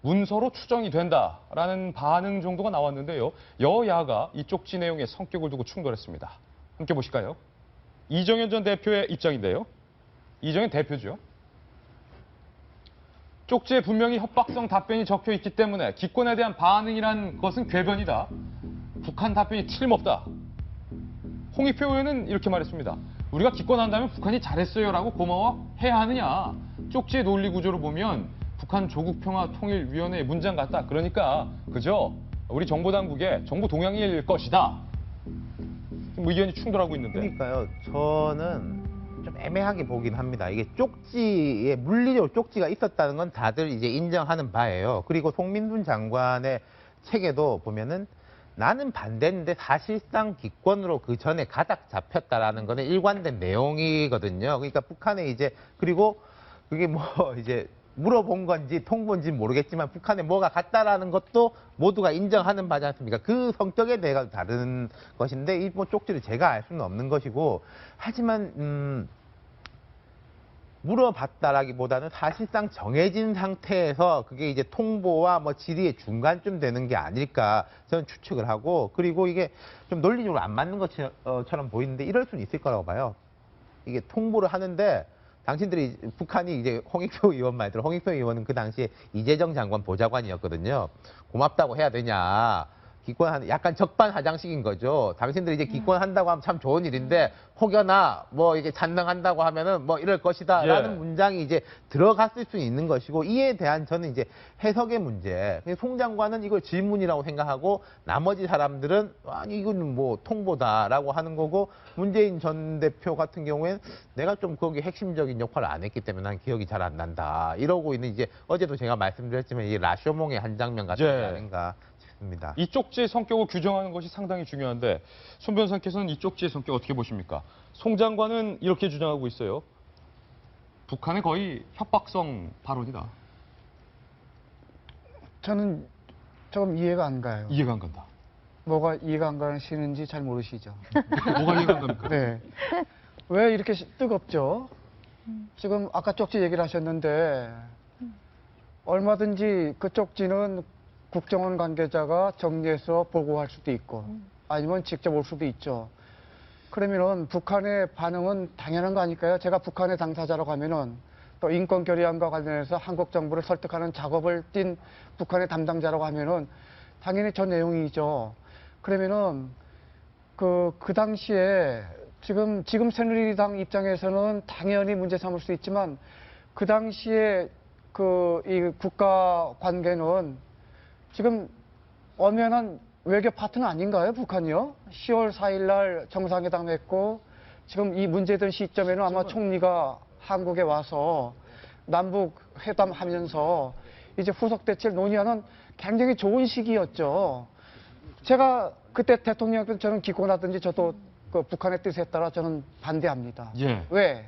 문서로 추정이 된다라는 반응 정도가 나왔는데요. 여야가 이 쪽지 내용의 성격을 두고 충돌했습니다. 함께 보실까요? 이정현 전 대표의 입장인데요. 이정현 대표죠. 쪽지에 분명히 협박성 답변이 적혀 있기 때문에 기권에 대한 반응이란 것은 궤변이다. 북한 답변이 틀림없다. 홍익표 의원은 이렇게 말했습니다. 우리가 기권한다면 북한이 잘했어요라고 고마워해야 하느냐. 쪽지의 논리 구조로 보면 북한 조국평화통일위원회의 문장 같다. 그러니까 그저 우리 정보당국의 정보 동향일 것이다. 지금 의견이 충돌하고 있는데. 그러니까요. 저는 좀 애매하게 보긴 합니다. 이게 쪽지에 물리적으로 쪽지가 있었다는 건 다들 이제 인정하는 바예요. 그리고 송민순 장관의 책에도 보면은 나는 반대인데 사실상 기권으로 그 전에 가닥 잡혔다라는 거는 일관된 내용이거든요. 그러니까 북한에 이제 그리고 그게 뭐 이제 물어본 건지 통보인지 모르겠지만 북한에 뭐가 갔다라는 것도 모두가 인정하는 바지 않습니까? 그 성격에 대해 다른 것인데 이 뭐 쪽지를 제가 알 수는 없는 것이고 하지만 물어봤다라기보다는 사실상 정해진 상태에서 그게 이제 통보와 뭐 질의의 중간쯤 되는 게 아닐까 저는 추측을 하고 그리고 이게 좀 논리적으로 안 맞는 것처럼 보이는데 이럴 수는 있을 거라고 봐요. 이게 통보를 하는데 당신들이 북한이 이제 홍익표 의원 말대로 홍익표 의원은 그 당시에 이재정 장관 보좌관이었거든요. 고맙다고 해야 되냐. 기권하는 약간 적반하장식인 거죠. 당신들이 이제 기권한다고 하면 참 좋은 일인데 혹여나 뭐 이게 잔능한다고 하면은 뭐 이럴 것이다라는 예. 문장이 이제 들어갔을 수 있는 것이고 이에 대한 저는 이제 해석의 문제. 송 장관은 이걸 질문이라고 생각하고 나머지 사람들은 아니 이건 뭐 통보다라고 하는 거고 문재인 전 대표 같은 경우에는 내가 좀 거기 핵심적인 역할을 안 했기 때문에 난 기억이 잘 안 난다. 이러고 있는 이제 어제도 제가 말씀드렸지만 이 라쇼몽의 한 장면 같은 예. 게 아닌가. 싶습니다. 이 쪽지의 성격을 규정하는 것이 상당히 중요한데 손 변호사께서는 이 쪽지의 성격 어떻게 보십니까? 송 장관은 이렇게 주장하고 있어요. 북한의 거의 협박성 발언이다. 저는 조금 이해가 안 가요. 이해가 안 간다. 뭐가 이해가 안 가시는지 잘 모르시죠? 뭐가 이해가 안 갑니까? 네. 왜 이렇게 뜨겁죠? 지금 아까 쪽지 얘기를 하셨는데 얼마든지 그 쪽지는 국정원 관계자가 정리해서 보고할 수도 있고 아니면 직접 올 수도 있죠. 그러면은 북한의 반응은 당연한 거 아닐까요? 제가 북한의 당사자라고 하면은 또 인권 결의안과 관련해서 한국 정부를 설득하는 작업을 띈 북한의 담당자라고 하면은 당연히 저 내용이죠. 그러면은 그 당시에 지금 새누리당 입장에서는 당연히 문제 삼을 수 있지만 그 당시에 이 국가 관계는 지금 엄연한 외교 파트너 아닌가요, 북한이요? 10월 4일 날 정상회담 했고 지금 이 문제된 시점에는 아마 총리가 한국에 와서 남북 회담하면서 이제 후속 대책을 논의하는 굉장히 좋은 시기였죠. 제가 그때 대통령한테 저는 기권하든지 저도 그 북한의 뜻에 따라 저는 반대합니다. 예. 왜?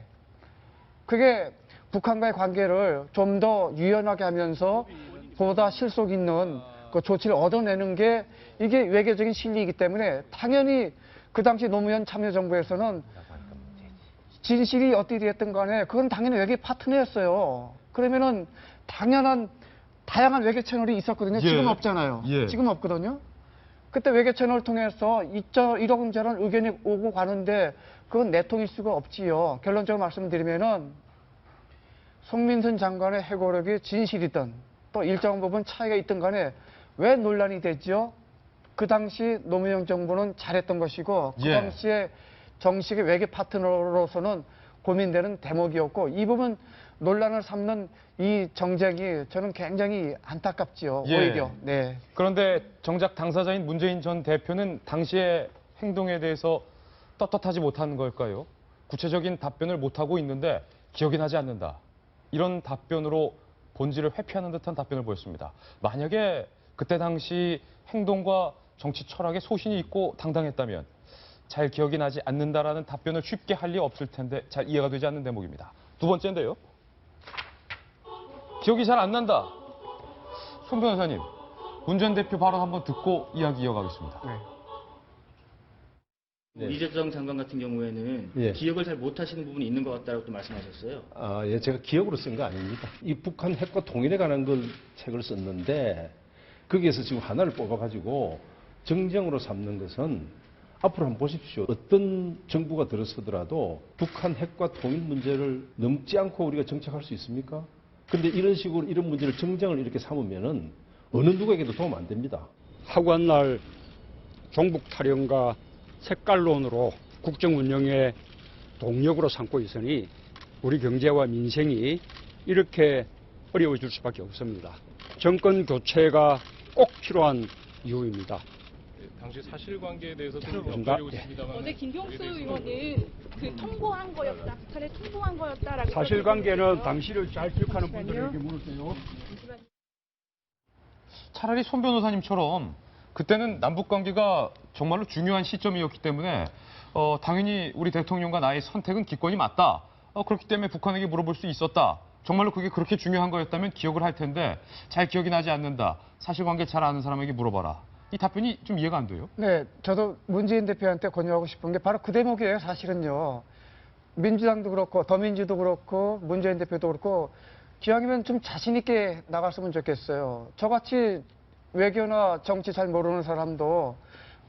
그게 북한과의 관계를 좀 더 유연하게 하면서 보다 실속 있는 그 조치를 얻어내는 게 이게 외교적인 실리이기 때문에 당연히 그 당시 노무현 참여정부에서는 진실이 어떻게 됐든 간에 그건 당연히 외교 파트너였어요. 그러면은 당연한 다양한 외교 채널이 있었거든요. 예. 지금 없잖아요. 예. 지금 없거든요. 그때 외교 채널을 통해서 이런저런 의견이 오고 가는데 그건 내통일 수가 없지요. 결론적으로 말씀드리면은 송민순 장관의 해고력이 진실이든 또 일정 부분 차이가 있든 간에 왜 논란이 됐죠? 그 당시 노무현 정부는 잘했던 것이고 그 예. 당시에 정식의 외교 파트너로서는 고민되는 대목이었고 이 부분 논란을 삼는 이 정쟁이 저는 굉장히 안타깝지요. 예. 오히려. 네. 그런데 정작 당사자인 문재인 전 대표는 당시의 행동에 대해서 떳떳하지 못한 걸까요? 구체적인 답변을 못하고 있는데 기억이 나지 않는다. 이런 답변으로 본질을 회피하는 듯한 답변을 보였습니다. 만약에 그때 당시 행동과 정치 철학에 소신이 있고 당당했다면 잘 기억이 나지 않는다라는 답변을 쉽게 할 리 없을 텐데 잘 이해가 되지 않는 대목입니다. 두 번째인데요. 기억이 잘 안 난다. 손 변호사님, 문 전 대표 발언 한번 듣고 이야기 이어가겠습니다. 네. 이재정 장관 같은 경우에는 예. 기억을 잘 못하시는 부분이 있는 것 같다고 또 말씀하셨어요. 예, 제가 기억으로 쓴 거 아닙니다. 이 북한 핵과 통일에 관한 걸 책을 썼는데 거기에서 지금 하나를 뽑아가지고 정쟁으로 삼는 것은 앞으로 한번 보십시오. 어떤 정부가 들어서더라도 북한 핵과 통일 문제를 넘지 않고 우리가 정착할 수 있습니까? 그런데 이런 식으로 이런 문제를 정쟁을 이렇게 삼으면은 어느 누구에게도 도움 안 됩니다. 하관날 종북 타령과 색깔론으로 국정 운영의 동력으로 삼고 있으니 우리 경제와 민생이 이렇게 어려워질 수밖에 없습니다. 정권 교체가 꼭 필요한 이유입니다. 당시 사실관계에 대해서 좀 그렇습니다. 엿보고 있습니다만 어제 김경수 의원이 그 통보한 거였다, 북한에 통보한 거였다라고. 사실관계는 당시를 잘 기억하는 분들에게 물으세요. 차라리 손 변호사님처럼 그때는 남북 관계가 정말로 중요한 시점이었기 때문에 당연히 우리 대통령과 나의 선택은 기권이 맞다. 그렇기 때문에 북한에게 물어볼 수 있었다. 정말로 그게 그렇게 중요한 거였다면 기억을 할 텐데 잘 기억이 나지 않는다. 사실관계 잘 아는 사람에게 물어봐라. 이 답변이 좀 이해가 안 돼요. 네, 저도 문재인 대표한테 권유하고 싶은 게 바로 그 대목이에요, 사실은요. 민주당도 그렇고, 더민주도 그렇고, 문재인 대표도 그렇고, 기왕이면 좀 자신있게 나갔으면 좋겠어요. 저같이 외교나 정치 잘 모르는 사람도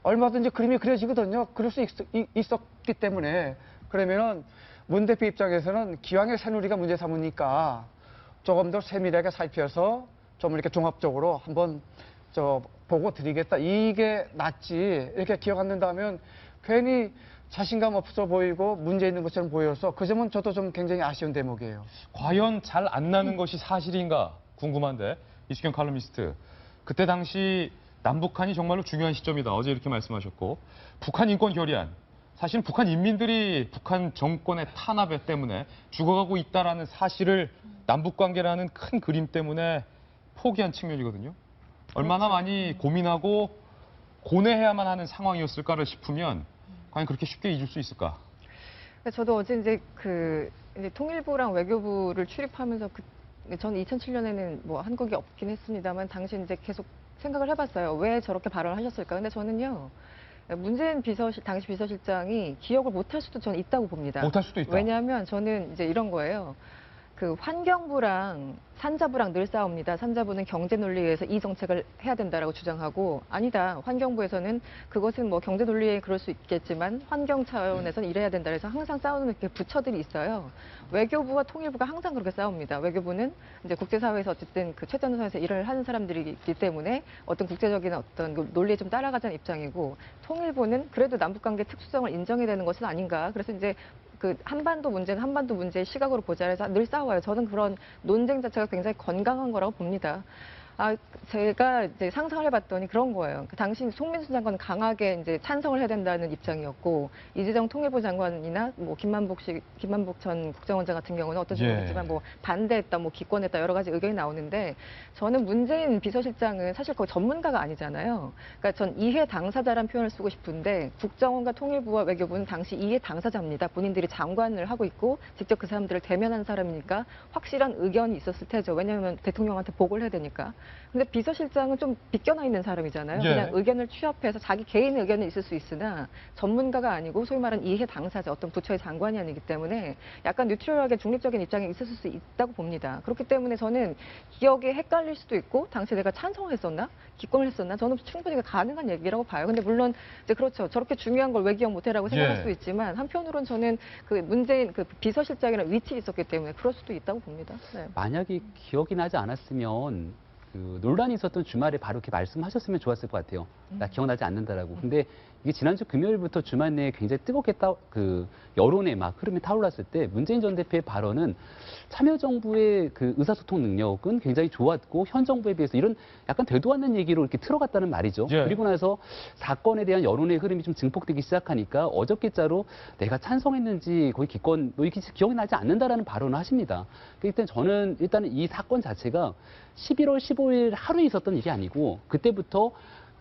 얼마든지 그림이 그려지거든요. 그럴 수 있었기 때문에. 그러면은 문 대표 입장에서는 기왕에 새누리가 문제 삼으니까 조금 더 세밀하게 살펴서 좀 이렇게 종합적으로 한번 보고 드리겠다. 이게 낫지. 이렇게 기억 안 난다면 괜히 자신감 없어 보이고 문제 있는 것처럼 보여서 그 점은 저도 좀 굉장히 아쉬운 대목이에요. 과연 잘 안 나는 것이 사실인가 궁금한데 이수경 칼럼니스트. 그때 당시 남북한이 정말로 중요한 시점이다. 어제 이렇게 말씀하셨고 북한 인권 결의안. 사실 북한 인민들이 북한 정권의 탄압에 때문에 죽어가고 있다라는 사실을 남북관계라는 큰 그림 때문에 포기한 측면이거든요. 얼마나 많이 고민하고 고뇌해야만 하는 상황이었을까를 싶으면 과연 그렇게 쉽게 잊을 수 있을까? 저도 어제 이제 이제 통일부랑 외교부를 출입하면서 저는 2007년에는 뭐 한국이 없긴 했습니다만 당시 이제 계속 생각을 해봤어요. 왜 저렇게 발언을 하셨을까? 근데 저는요. 문재인 당시 비서실장이 기억을 못할 수도 저는 있다고 봅니다. 못할 수도 있다. 왜냐하면 저는 이제 이런 거예요. 그 환경부랑 산자부랑 늘 싸웁니다. 산자부는 경제 논리에 의해서 이 정책을 해야 된다라고 주장하고 아니다. 환경부에서는 그것은 뭐 경제 논리에 그럴 수 있겠지만 환경 차원에서는 이래야 된다 해서 항상 싸우는 이렇게 부처들이 있어요. 외교부와 통일부가 항상 그렇게 싸웁니다. 외교부는 이제 국제사회에서 어쨌든 그 최전선에서 일을 하는 사람들이기 때문에 어떤 국제적인 어떤 그 논리에 좀 따라가자는 입장이고 통일부는 그래도 남북관계 특수성을 인정해야 되는 것은 아닌가. 그래서 이제 그 한반도 문제는 한반도 문제의 시각으로 보자 해서 늘 싸워요. 저는 그런 논쟁 자체가 굉장히 건강한 거라고 봅니다. 제가 이제 상상을 해봤더니 그런 거예요. 그 당시 송민수 장관은 강하게 이제 찬성을 해야 된다는 입장이었고 이재정 통일부 장관이나 뭐 김만복 전 국정원장 같은 경우는 어떤지 모르겠지만 뭐 반대했다, 뭐 기권했다 여러 가지 의견이 나오는데 저는 문재인 비서실장은 사실 거의 전문가가 아니잖아요. 그러니까 전 이해 당사자란 표현을 쓰고 싶은데 국정원과 통일부와 외교부는 당시 이해 당사자입니다. 본인들이 장관을 하고 있고 직접 그 사람들을 대면한 사람이니까 확실한 의견이 있었을 테죠. 왜냐하면 대통령한테 보고를 해야 되니까. 근데 비서실장은 좀 비껴나 있는 사람이잖아요. 예. 그냥 의견을 취합해서 자기 개인의 의견은 있을 수 있으나 전문가가 아니고 소위 말하는 이해 당사자, 어떤 부처의 장관이 아니기 때문에 약간 뉴트럴하게 중립적인 입장이 있었을 수 있다고 봅니다. 그렇기 때문에 저는 기억이 헷갈릴 수도 있고 당시 내가 찬성했었나? 기권을 했었나? 저는 충분히 가능한 얘기라고 봐요. 근데 물론 이제 그렇죠. 저렇게 중요한 걸 왜 기억 못해라고 생각할 수도 있지만 한편으로는 저는 그 문재인 그 비서실장이라는 위치에 있었기 때문에 그럴 수도 있다고 봅니다. 네. 만약에 기억이 나지 않았으면 그 논란이 있었던 주말에 바로 이렇게 말씀하셨으면 좋았을 것 같아요. 나 기억나지 않는다라고. 근데 이게 지난주 금요일부터 주말 내에 굉장히 뜨겁게 그 여론의 막 흐름이 타올랐을 때 문재인 전 대표의 발언은 참여정부의 그 의사소통 능력은 굉장히 좋았고 현 정부에 비해서 이런 약간 되도 않는 얘기로 이렇게 틀어갔다는 말이죠. 예. 그리고 나서 사건에 대한 여론의 흐름이 좀 증폭되기 시작하니까 어저께자로 내가 찬성했는지 거의 뭐 이게 기억이 나지 않는다라는 발언을 하십니다. 일단 저는 일단은 이 사건 자체가 11월 15일 하루에 있었던 일이 아니고 그때부터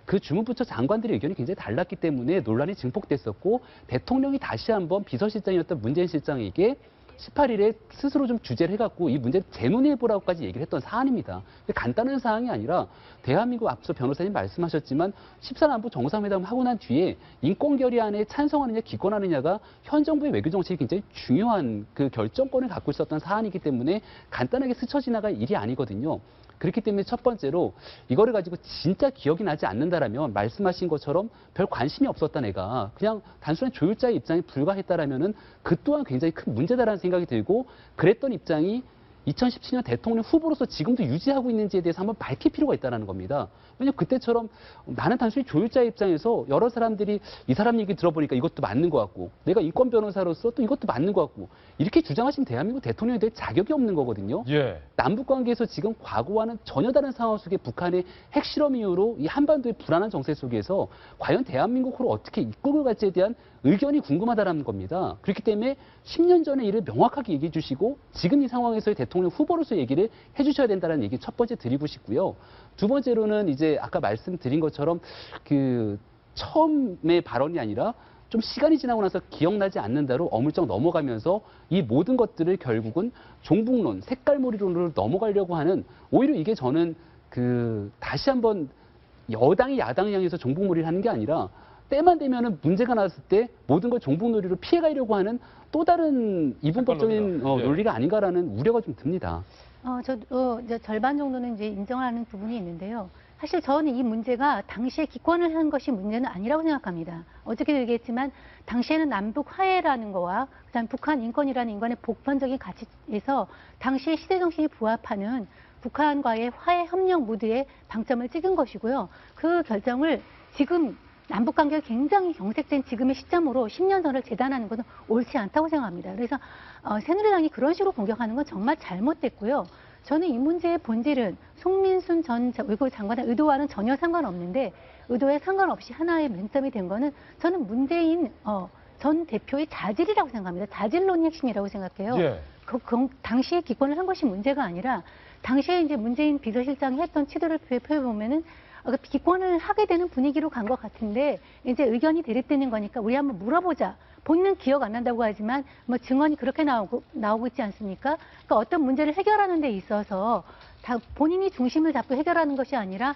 그 주무부처 장관들의 의견이 굉장히 달랐기 때문에 논란이 증폭됐었고 대통령이 다시 한번 비서실장이었던 문재인 실장에게 18일에 스스로 좀 주제를 해갖고 이 문제를 재논의해보라고까지 얘기를 했던 사안입니다. 간단한 사항이 아니라 대한민국 앞서 변호사님 말씀하셨지만 14남부 정상회담을 하고 난 뒤에 인권결의안에 찬성하느냐 기권하느냐가 현 정부의 외교정책이 굉장히 중요한 그 결정권을 갖고 있었던 사안이기 때문에 간단하게 스쳐 지나갈 일이 아니거든요. 그렇기 때문에 첫 번째로 이거를 가지고 진짜 기억이 나지 않는다라면 말씀하신 것처럼 별 관심이 없었다 내가 그냥 단순한 조율자의 입장에 불과했다라면은 그 또한 굉장히 큰 문제다라는 생각이 들고 그랬던 입장이 2017년 대통령 후보로서 지금도 유지하고 있는지에 대해서 한번 밝힐 필요가 있다는 겁니다. 왜냐하면 그때처럼 나는 단순히 조율자의 입장에서 여러 사람들이 이 사람 얘기 들어보니까 이것도 맞는 것 같고 내가 인권 변호사로서 또 이것도 맞는 것 같고 이렇게 주장하시면 대한민국 대통령에 대해 자격이 없는 거거든요. 예. 남북 관계에서 지금 과거와는 전혀 다른 상황 속에 북한의 핵실험 이후로 이 한반도의 불안한 정세 속에서 과연 대한민국으로 어떻게 이끌고 갈지에 대한 의견이 궁금하다는 겁니다. 그렇기 때문에 10년 전의 일을 명확하게 얘기해 주시고 지금 이 상황에서의 대통령 후보로서 얘기를 해 주셔야 된다는 얘기 첫 번째 드리고 싶고요. 두 번째로는 이제 아까 말씀드린 것처럼 그 처음의 발언이 아니라 좀 시간이 지나고 나서 기억나지 않는다로 어물쩍 넘어가면서 이 모든 것들을 결국은 종북론, 색깔몰이론으로 넘어가려고 하는 오히려 이게 저는 그 다시 한번 여당이 야당을 향해서 종북몰이를 하는 게 아니라 때만 되면은 문제가 나왔을 때 모든 걸 종북놀이로 피해가려고 하는 또 다른 이분법적인 예. 논리가 아닌가라는 우려가 좀 듭니다. 저도 이제 절반 정도는 이제 인정하는 부분이 있는데요. 사실 저는 이 문제가 당시에 기권을 한 것이 문제는 아니라고 생각합니다. 어저께도 얘기했지만 당시에는 남북 화해라는 거와 그다음 북한 인권이라는 인간의 보편적인 가치에서 당시의 시대 정신이 부합하는 북한과의 화해 협력 무드에 방점을 찍은 것이고요. 그 결정을 지금 남북 관계가 굉장히 경색된 지금의 시점으로 10년 전을 재단하는 것은 옳지 않다고 생각합니다. 그래서 새누리당이 그런 식으로 공격하는 건 정말 잘못됐고요. 저는 이 문제의 본질은 송민순 전 외교부 장관의 의도와는 전혀 상관없는데 의도에 상관없이 하나의 맹점이 된 거는 저는 문재인 전 대표의 자질이라고 생각합니다. 자질론이 핵심이라고 생각해요. 예. 당시에 기권을 한 것이 문제가 아니라 당시에 이제 문재인 비서실장이 했던 치도를 펴보면은 기권을 하게 되는 분위기로 간 것 같은데 이제 의견이 대립되는 거니까 우리 한번 물어보자. 본인은 기억 안 난다고 하지만 뭐 증언이 그렇게 나오고 있지 않습니까? 그러니까 어떤 문제를 해결하는 데 있어서 다 본인이 중심을 잡고 해결하는 것이 아니라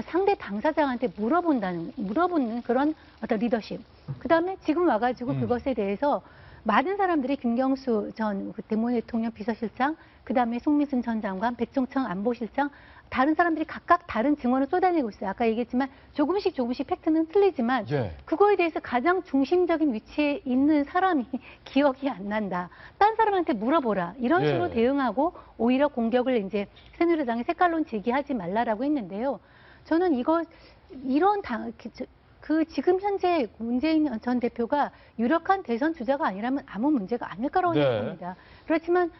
상대 당사자한테 물어보는 그런 어떤 리더십. 그다음에 지금 와가지고 그것에 대해서 많은 사람들이 김경수 전 노무현 대통령 비서실장, 그다음에 송민순 전 장관, 백종청 안보실장 다른 사람들이 각각 다른 증언을 쏟아내고 있어요. 아까 얘기했지만 조금씩 팩트는 틀리지만 예. 그거에 대해서 가장 중심적인 위치에 있는 사람이 기억이 안 난다. 딴 사람한테 물어보라. 이런 식으로 예. 대응하고 오히려 공격을 이제 새누리당이 색깔론 제기하지 말라라고 했는데요. 저는 지금 현재 문재인 전 대표가 유력한 대선 주자가 아니라면 아무 문제가 아닐 거라고 네. 생각합니다. 그렇지만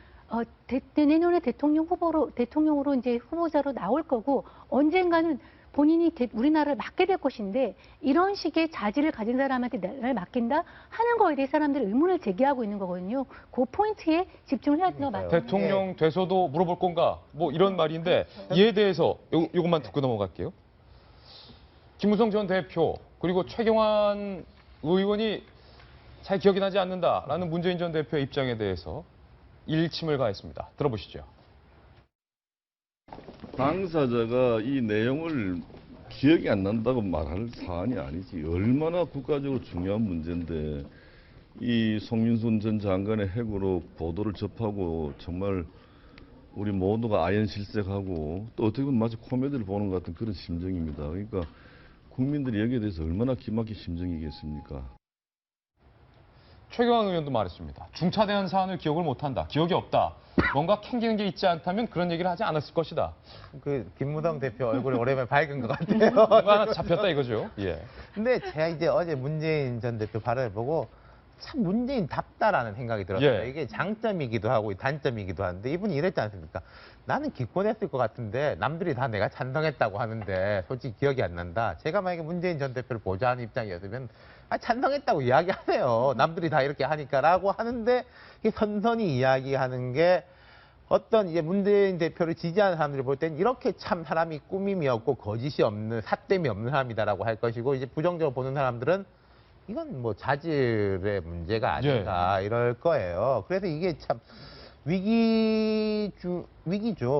내년에 대통령으로 이제 후보자로 나올 거고 언젠가는 본인이 우리나라를 맡게 될 것인데 이런 식의 자질을 가진 사람한테 나라를 맡긴다 하는 거에 대해 사람들이 의문을 제기하고 있는 거거든요. 그 포인트에 집중을 해야 되는 거 맞아요. 대통령 돼서도 물어볼 건가? 뭐 이런 말인데 이에 대해서 요것만 듣고 넘어갈게요. 김무성 전 대표 그리고 최경환 의원이 잘 기억이 나지 않는다라는 문재인 전 대표의 입장에 대해서 일침을 가했습니다. 들어보시죠. 당사자가 이 내용을 기억이 안 난다고 말할 사안이 아니지. 얼마나 국가적으로 중요한 문제인데 이 송민순 전 장관의 핵으로 보도를 접하고 정말 우리 모두가 아연실색하고 또 어떻게 보면 마치 코미디를 보는 것 같은 그런 심정입니다. 그러니까 국민들이 여기에 대해서 얼마나 기막힌 심정이겠습니까? 최경환 의원도 말했습니다. 중차대한 사안을 기억을 못한다. 기억이 없다. 뭔가 캥기는 게 있지 않다면 그런 얘기를 하지 않았을 것이다. 그 김무성 대표 얼굴이 오랜만에 밝은 것 같아요. 뭔가 하나 잡혔다 이거죠. 예. 근데 제가 이제 어제 문재인 전 대표 발언을 보고 참 문재인답다라는 생각이 들었어요. 예. 이게 장점이기도 하고 단점이기도 한데 이분이 이랬지 않습니까? 나는 기권했을 것 같은데 남들이 다 내가 찬성했다고 하는데 솔직히 기억이 안 난다. 제가 만약에 문재인 전 대표를 보좌하는 입장이었으면 찬성했다고 이야기하세요. 남들이 다 이렇게 하니까라고 하는데 선선히 이야기하는 게 어떤 이제 문재인 대표를 지지하는 사람들이 볼 땐 이렇게 참 사람이 꾸밈이 없고 거짓이 없는 삿됨이 없는 사람이다라고 할 것이고 이제 부정적으로 보는 사람들은 이건 뭐 자질의 문제가 아닌가 이럴 거예요. 그래서 이게 참 위기죠.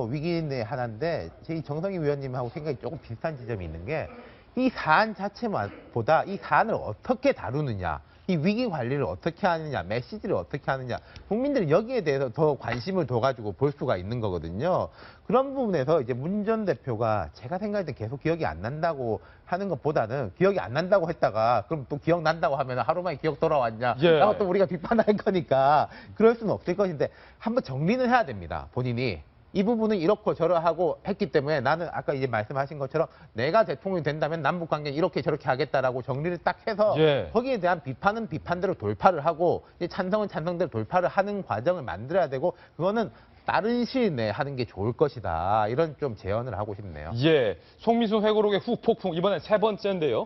위기의 하나인데 제 정성희 위원님하고 생각이 조금 비슷한 지점이 있는 게 이 사안 자체보다 이 사안을 어떻게 다루느냐, 이 위기 관리를 어떻게 하느냐, 메시지를 어떻게 하느냐, 국민들이 여기에 대해서 더 관심을 둬가지고 볼 수가 있는 거거든요. 그런 부분에서 이제 문 전 대표가 제가 생각할 때 계속 기억이 안 난다고 하는 것보다는 기억이 안 난다고 했다가 그럼 또 기억난다고 하면 하루 만에 기억 돌아왔냐, 라고 또 우리가 비판할 거니까 그럴 수는 없을 것인데 한번 정리는 해야 됩니다. 본인이. 이 부분은 이렇고 저러하고 했기 때문에 나는 아까 이제 말씀하신 것처럼 내가 대통령이 된다면 남북 관계는 이렇게 저렇게 하겠다라고 정리를 딱 해서 거기에 대한 비판은 비판대로 돌파를 하고 이제 찬성은 찬성대로 돌파를 하는 과정을 만들어야 되고 그거는 빠른 시일 내에 하는 게 좋을 것이다. 이런 좀 제언을 하고 싶네요. 예, 송민수 회고록의 후폭풍 이번엔 세 번째인데요.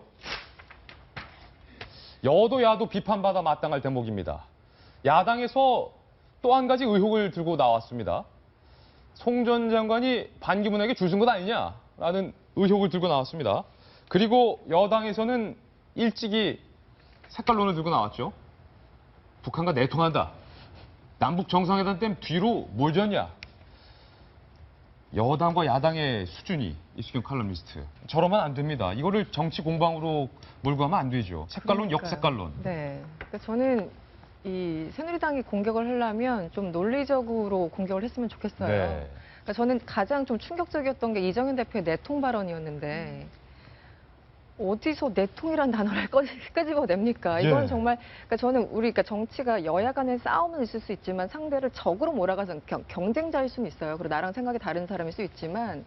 여도 야도 비판받아 마땅할 대목입니다. 야당에서 또 한 가지 의혹을 들고 나왔습니다. 송 전 장관이 반기문에게 줄 쓴 것 아니냐라는 의혹을 들고 나왔습니다. 그리고 여당에서는 일찍이 색깔론을 들고 나왔죠. 북한과 내통한다. 남북 정상회담 때문에 뒤로 뭘 졌냐. 여당과 야당의 수준이 이수경 칼럼니스트. 저러면 안 됩니다. 이거를 정치 공방으로 몰고 가면 안 되죠. 색깔론, 역색깔론. 네. 그러니까 저는 이 새누리당이 공격을 하려면 좀 논리적으로 공격을 했으면 좋겠어요. 네. 그러니까 저는 가장 좀 충격적이었던 게 이정현 대표의 내통 발언이었는데 어디서 내통이란 단어를 끄집어냅니까? 이건 정말 그러니까 저는 그러니까 정치가 여야 간의 싸움은 있을 수 있지만 상대를 적으로 몰아가서 경쟁자일 수는 있어요. 그리고 나랑 생각이 다른 사람일 수 있지만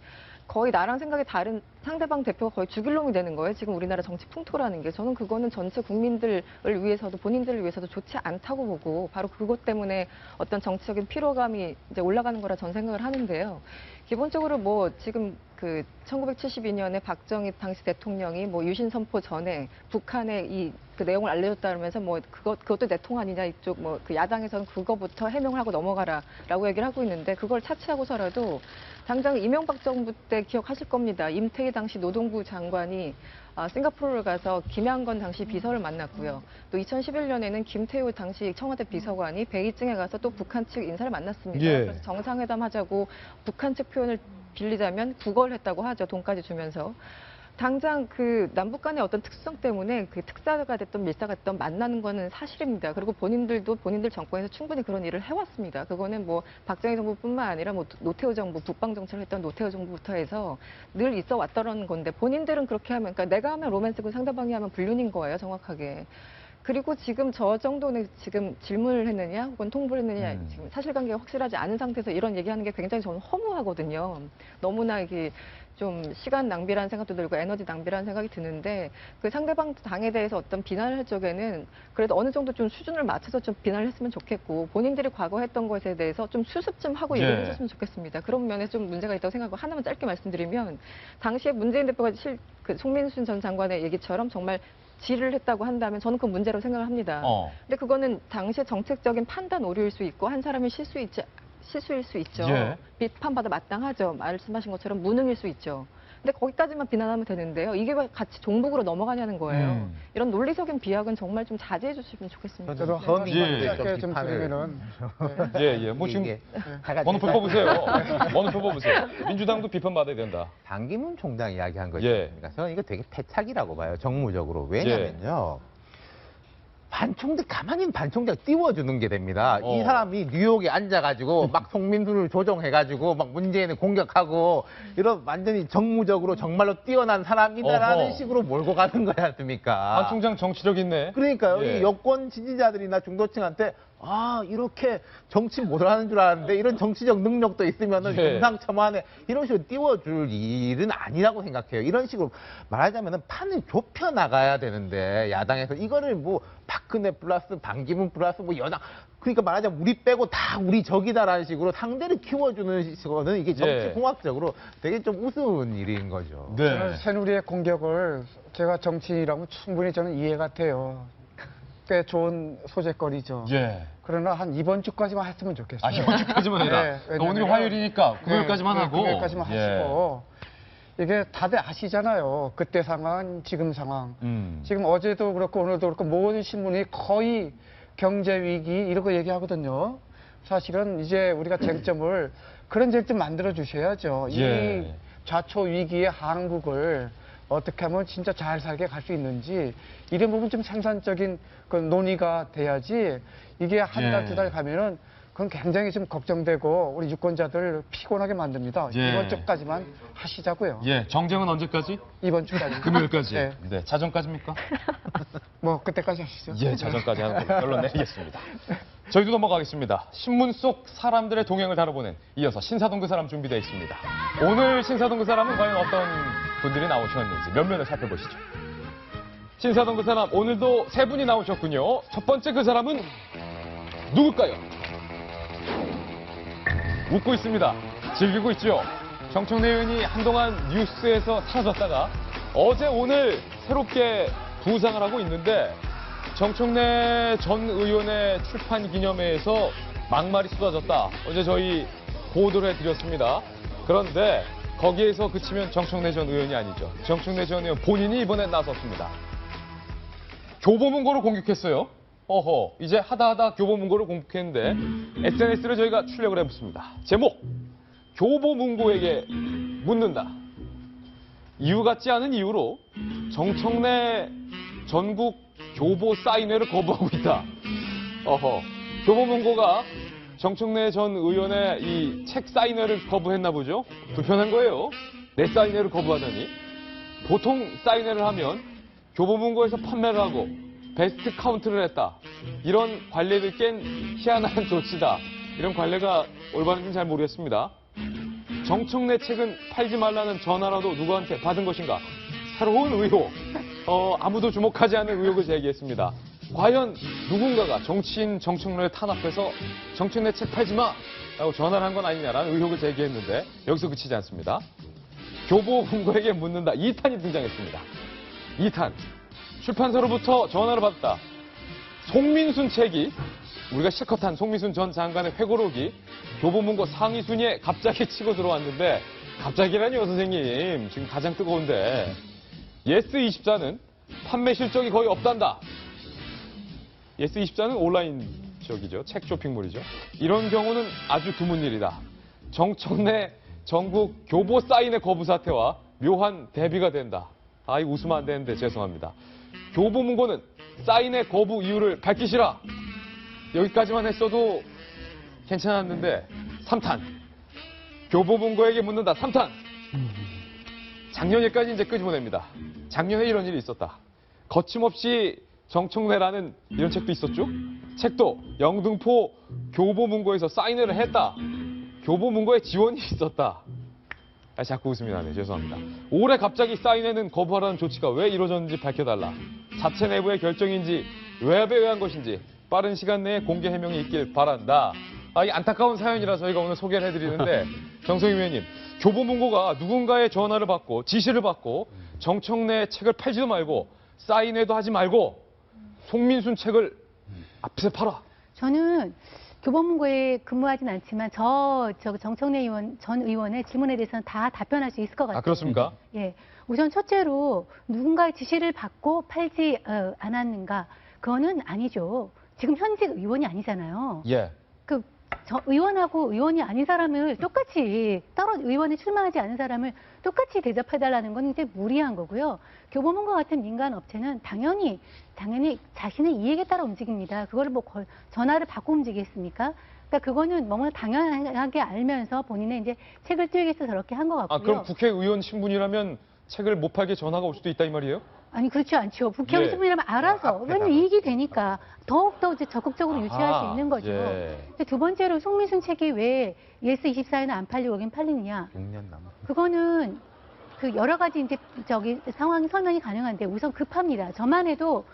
거의 나랑 생각이 다른 상대방 대표가 거의 죽일 놈이 되는 거예요. 지금 우리나라 정치 풍토라는 게. 저는 그거는 전체 국민들을 위해서도 본인들을 위해서도 좋지 않다고 보고 바로 그것 때문에 어떤 정치적인 피로감이 이제 올라가는 거라 전 생각을 하는데요. 기본적으로 뭐 지금 그 1972년에 박정희 당시 대통령이 뭐 유신 선포 전에 북한에 이 그 내용을 알려줬다 그러면서 뭐 그것도 내통 아니냐 이쪽 뭐 그 야당에서는 그거부터 해명을 하고 넘어가라라고 얘기를 하고 있는데 그걸 차치하고서라도 당장 이명박 정부 때 기억하실 겁니다. 임태희 당시 노동부 장관이 싱가포르를 가서 김양건 당시 비서를 만났고요. 또 2011년에는 김태우 당시 청와대 비서관이 베이징에 가서 또 북한 측 인사를 만났습니다. 그래서 정상회담 하자고 북한 측 표현을 빌리자면 구걸을 했다고 하죠. 돈까지 주면서. 당장 그 남북 간의 어떤 특성 때문에 그 특사가 됐던 밀사가 됐던 만나는 거는 사실입니다. 그리고 본인들도 본인들 정권에서 충분히 그런 일을 해왔습니다. 그거는 뭐 박정희 정부뿐만 아니라 뭐 노태우 정부, 북방 정책을 했던 노태우 정부부터 해서 늘 있어 왔다는 건데 본인들은 그렇게 하면 그러니까 내가 하면 로맨스고 상대방이 하면 불륜인 거예요, 정확하게. 그리고 지금 저 정도는 지금 질문을 했느냐 혹은 통보를 했느냐 지금 사실관계가 확실하지 않은 상태에서 이런 얘기하는 게 굉장히 저는 허무하거든요. 너무나 이게 좀 시간 낭비라는 생각도 들고 에너지 낭비라는 생각이 드는데 그 상대방 당에 대해서 어떤 비난을 할 적에는 그래도 어느 정도 좀 수준을 맞춰서 좀 비난을 했으면 좋겠고 본인들이 과거 했던 것에 대해서 좀 수습 좀 하고 얘기를 해줬으면 좋겠습니다. 그런 면에서 좀 문제가 있다고 생각하고 하나만 짧게 말씀드리면 당시에 문재인 대표가 그 송민순 전 장관의 얘기처럼 정말 질을 했다고 한다면 저는 그 문제로 생각을 합니다. 근데 그거는 당시의 정책적인 판단 오류일 수 있고 한 사람이 실수일 수 있죠. 비판받아 마땅하죠. 말씀하신 것처럼 무능일 수 있죠. 근데 거기까지만 비난하면 되는데요. 이게 왜 같이 종북으로 넘어가냐는 거예요. 이런 논리적인 비약은 정말 좀 자제해 주시면 좋겠습니다. 저도 한 가지 좀 드리면은 뭐 지금 번호표 뽑으세요. 번호표 뽑으세요. 민주당도 비판받아야 된다. 반기문 총장 이야기한 거지 않습니까? 저는 이거 되게 패착이라고 봐요. 정무적으로. 왜냐면요. 반총대 가만히 있는 반총대가 띄워주는 게 됩니다. 이 사람이 뉴욕에 앉아가지고 막 송민수를 조종해가지고 막 문재인을 공격하고 이런 완전히 정무적으로 정말로 뛰어난 사람이다라는 식으로 몰고 가는 거지 않습니까? 반 총장 정치력 있네. 그러니까요. 예. 이 여권 지지자들이나 중도층한테 이렇게 정치 못하는 줄 알았는데 이런 정치적 능력도 있으면은 예. 금상첨화네 이런 식으로 띄워줄 일은 아니라고 생각해요. 이런 식으로 말하자면은 판을 좁혀 나가야 되는데 야당에서 이거를 뭐 박근혜 플러스 반기문 플러스 뭐 여당 그러니까 말하자면 우리 빼고 다 우리 적이다라는 식으로 상대를 키워주는 거는 이게 정치공학적으로 되게 좀 우스운 일인 거죠. 저는 새누리의 공격을 제가 정치인이라면 충분히 저는 이해가 돼요. 꽤 좋은 소재거리죠. 예. 그러나 한 이번 주까지만 했으면 좋겠어요. 이번 주까지만 해라. 그러니까 오늘이 화요일이니까 금요일까지만 하고. 금요일까지만 하시고. 이게 다들 아시잖아요. 그때 상황, 지금 상황. 지금 어제도 그렇고 오늘도 그렇고 모든 신문이 거의 경제 위기 이러고 얘기하거든요. 사실은 이제 우리가 쟁점을 그런 쟁점 만들어 주셔야죠. 이 좌초 위기의 한국을 어떻게 하면 진짜 잘 살게 갈 수 있는지 이런 부분 좀 생산적인 그 논의가 돼야지 이게 한 달, 두 달 가면은 그건 굉장히 좀 걱정되고 우리 유권자들 피곤하게 만듭니다. 이번 주까지만 하시자고요. 예, 정쟁은 언제까지? 이번 주까지. 금요일까지. 네. 네, 자정까지입니까? 뭐 그때까지 하시죠. 예, 자정까지 하는 걸로 결론 내리겠습니다. 저희도 넘어가겠습니다. 신문 속 사람들의 동행을 다뤄보는 이어서 신사동 그 사람 준비되어 있습니다. 오늘 신사동 그 사람은 과연 어떤 분들이 나오셨는지 면면을 살펴보시죠. 신사동 그 사람 오늘도 세 분이 나오셨군요. 첫 번째 그 사람은 누굴까요? 웃고 있습니다. 즐기고 있죠. 정청래 의원이 한동안 뉴스에서 사라졌다가 어제 오늘 새롭게 부상을 하고 있는데 정청래 전 의원의 출판 기념회에서 막말이 쏟아졌다. 어제 저희 보도를 해드렸습니다. 그런데 거기에서 그치면 정청래 전 의원이 아니죠. 정청래 전 의원 본인이 이번에 나섰습니다. 교보문고를 공격했어요. 이제 하다 교보문고를 공격했는데 SNS를 저희가 출력을 해봤습니다. 제목, 교보문고에게 묻는다. 이유 같지 않은 이유로 정청래 전국 교보 사인회를 거부하고 있다. 교보문고가 정청래 전 의원의 이 책 사인회를 거부했나 보죠. 불편한 거예요. 내 사인회를 거부하다니. 보통 사인회를 하면 교보문고에서 판매를 하고 베스트 카운트를 했다. 이런 관례를 깬 희한한 조치다. 이런 관례가 올바른지는 잘 모르겠습니다. 정청래 책은 팔지 말라는 전화라도 누구한테 받은 것인가? 새로운 의혹. 아무도 주목하지 않는 의혹을 제기했습니다. 과연 누군가가 정치인 정청래를 탄압해서 정청래 책 팔지 마! 라고 전화를 한 건 아니냐라는 의혹을 제기했는데 여기서 그치지 않습니다. 교보문고에게 묻는다. 2탄이 등장했습니다. 2탄. 출판사로부터 전화를 받았다. 송민순 책이 우리가 실컷 한 송민순 전 장관의 회고록이 교보문고 상위 순위에 갑자기 치고 들어왔는데 갑자기라니요 선생님. 지금 가장 뜨거운데 예스24는 판매 실적이 거의 없단다. 예스24는 온라인 쪽이죠. 책 쇼핑몰이죠. 이런 경우는 아주 드문 일이다. 정청래 전국 교보 사인의 거부 사태와 묘한 대비가 된다. 이거 웃으면 안 되는데 죄송합니다. 교보문고는 사인의 거부 이유를 밝히시라. 여기까지만 했어도 괜찮았는데 3탄. 교보문고에게 묻는다. 3탄. 작년에까지 이제 끄집어냅니다. 작년에 이런 일이 있었다. 거침없이 정청래라는 이런 책도 있었죠. 책도 영등포 교보문고에서 사인회를 했다. 교보문고에 지원이 있었다. 자꾸 웃음이 나네. 죄송합니다. 올해 갑자기 사인회는 거부하라는 조치가 왜 이루어졌는지 밝혀달라. 자체 내부의 결정인지 외압에 의한 것인지 빠른 시간 내에 공개 해명이 있길 바란다. 이 안타까운 사연이라 저희가 오늘 소개를 해드리는데 정성희 위원님, 교보문고가 누군가의 전화를 받고 지시를 받고 정청래 책을 팔지도 말고 사인회도 하지 말고 송민순 책을 앞에서 팔아. 저는 교보문고에 근무하진 않지만 정청래 전 의원의 질문에 대해서는 다 답변할 수 있을 것 같아요. 그렇습니까? 예. 우선 첫째로 누군가의 지시를 받고 팔지 않았는가? 그거는 아니죠. 지금 현직 의원이 아니잖아요. 예. 저 의원하고 의원이 아닌 사람을 똑같이 의원에 출마하지 않은 사람을 똑같이 대접해달라는 건 이제 무리한 거고요. 교보문고 같은 민간 업체는 당연히 자신의 이익에 따라 움직입니다. 그거를 뭐 전화를 받고 움직이겠습니까? 그러니까 그거는 너무나 당연하게 알면서 본인의 이제 책을 띄우기 위해서 저렇게 한 것 같고요. 아, 그럼 국회의원 신분이라면 책을 못 팔게 전화가 올 수도 있다 이 말이에요? 아니 그렇지 않죠. 국회의원 예. 신분이라면 알아서 왜냐면 이익이 되니까 더욱더 이제 적극적으로 유치할 수 있는 거죠. 예. 근데 두 번째로 송민순 책이 왜 ES24에는 안 팔리고 여긴 팔리느냐? 6년 남았. 그거는 그 여러 가지 이제 상황이 설명이 가능한데 우선 급합니다. 저만 해도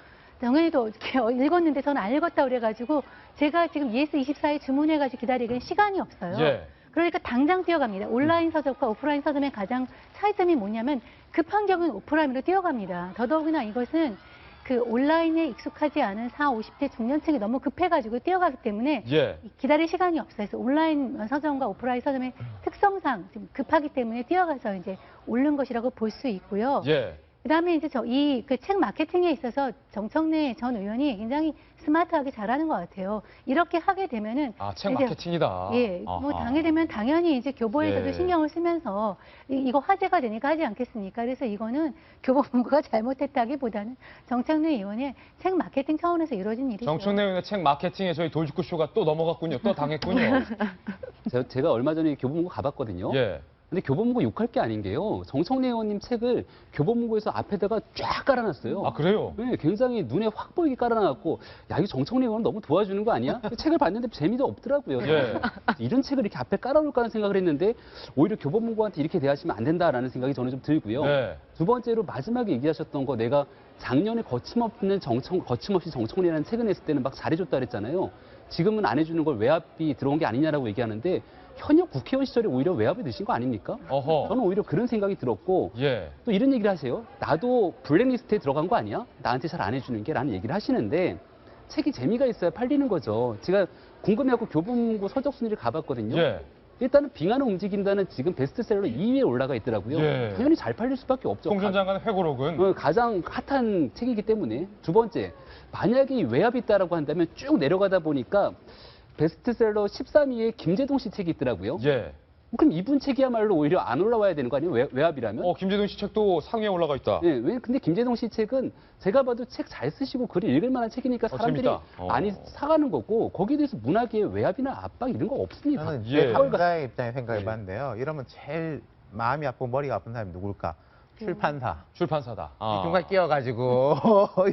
이렇게 읽었는데 저는 안 읽었다 그래가지고 제가 지금 ES24에 주문해가지고 기다리기엔 시간이 없어요. 예. 그러니까 당장 뛰어갑니다. 온라인 서적과 오프라인 서점의 가장 차이점이 뭐냐면 급한 경우는 오프라인으로 뛰어갑니다. 더더욱이나 이것은 그 온라인에 익숙하지 않은 40, 50대 중년층이 너무 급해가지고 뛰어가기 때문에 예. 기다릴 시간이 없어요. 그래서 온라인 서점과 오프라인 서점의 특성상 좀 급하기 때문에 뛰어가서 이제 오른 것이라고 볼 수 있고요. 예. 그다음에 이제 그 책 마케팅에 있어서 정청래 전 의원이 굉장히 스마트하게 잘하는 것 같아요. 이렇게 하게 되면은 책 이제 마케팅이다. 예, 뭐 아하. 당에 되면 당연히 이제 교보에서도 예. 신경을 쓰면서 이거 화제가 되니까 하지 않겠습니까? 그래서 이거는 교보문고가 잘못했다기보다는 정청래 의원의 책 마케팅 차원에서 이루어진 일이죠. 정청래 의원의 책 마케팅에 저희 돌직구 쇼가 또 넘어갔군요. 또 당했군요. 제가 얼마 전에 교보문고 가봤거든요. 예. 근데 교보문고 욕할 게 아닌 게요. 정청래 의원님 책을 교보문고에서 앞에다가 쫙 깔아놨어요. 아, 그래요? 네, 굉장히 눈에 확 보이게 깔아놨고, 야, 이거 정청래 의원 너무 도와주는 거 아니야? 책을 봤는데 재미도 없더라고요. 예. 이런 책을 이렇게 앞에 깔아놓을까 하는 생각을 했는데, 오히려 교보문고한테 이렇게 대하시면 안 된다라는 생각이 저는 좀 들고요. 네. 두 번째로 마지막에 얘기하셨던 거, 내가 작년에 거침없이 정청래라는 책을 냈을 때는 막 잘해줬다 그랬잖아요. 지금은 안 해주는 걸 외압이 들어온 게 아니냐라고 얘기하는데, 현역 국회의원 시절에 오히려 외압이 드신 거 아닙니까? 어허. 저는 오히려 그런 생각이 들었고, 예. 또 이런 얘기를 하세요. 나도 블랙리스트에 들어간 거 아니야? 나한테 잘 안 해주는 게? 라는 얘기를 하시는데, 책이 재미가 있어야 팔리는 거죠. 제가 궁금해하고 교보문고 서적 순위를 가봤거든요. 예. 일단은 빙하는 움직인다는 지금 베스트셀러 2위에 올라가 있더라고요. 예. 당연히 잘 팔릴 수밖에 없죠. 홍 전 장관의 회고록은 가장 핫한 책이기 때문에. 두 번째, 만약에 이 외압이 있다라고 한다면 쭉 내려가다 보니까 베스트셀러 13위에 김재동 씨 책이 있더라고요. 예. 그럼 이분 책이야말로 오히려 안 올라와야 되는 거 아니에요? 외압이라면? 김재동 씨 책도 상위에 올라가 있다. 네, 근데 김재동 씨 책은 제가 봐도 책 잘 쓰시고 글을 읽을 만한 책이니까 사람들이 재밌다. 많이 사가는 거고, 거기에 대해서 문학의 외압이나 압박 이런 거 없습니다. 저는 예. 제3자의 입장에 생각해 봤는데요. 이러면 제일 마음이 아프고 머리가 아픈 사람이 누굴까? 출판사. 출판사다. 이 중간에 끼어가지고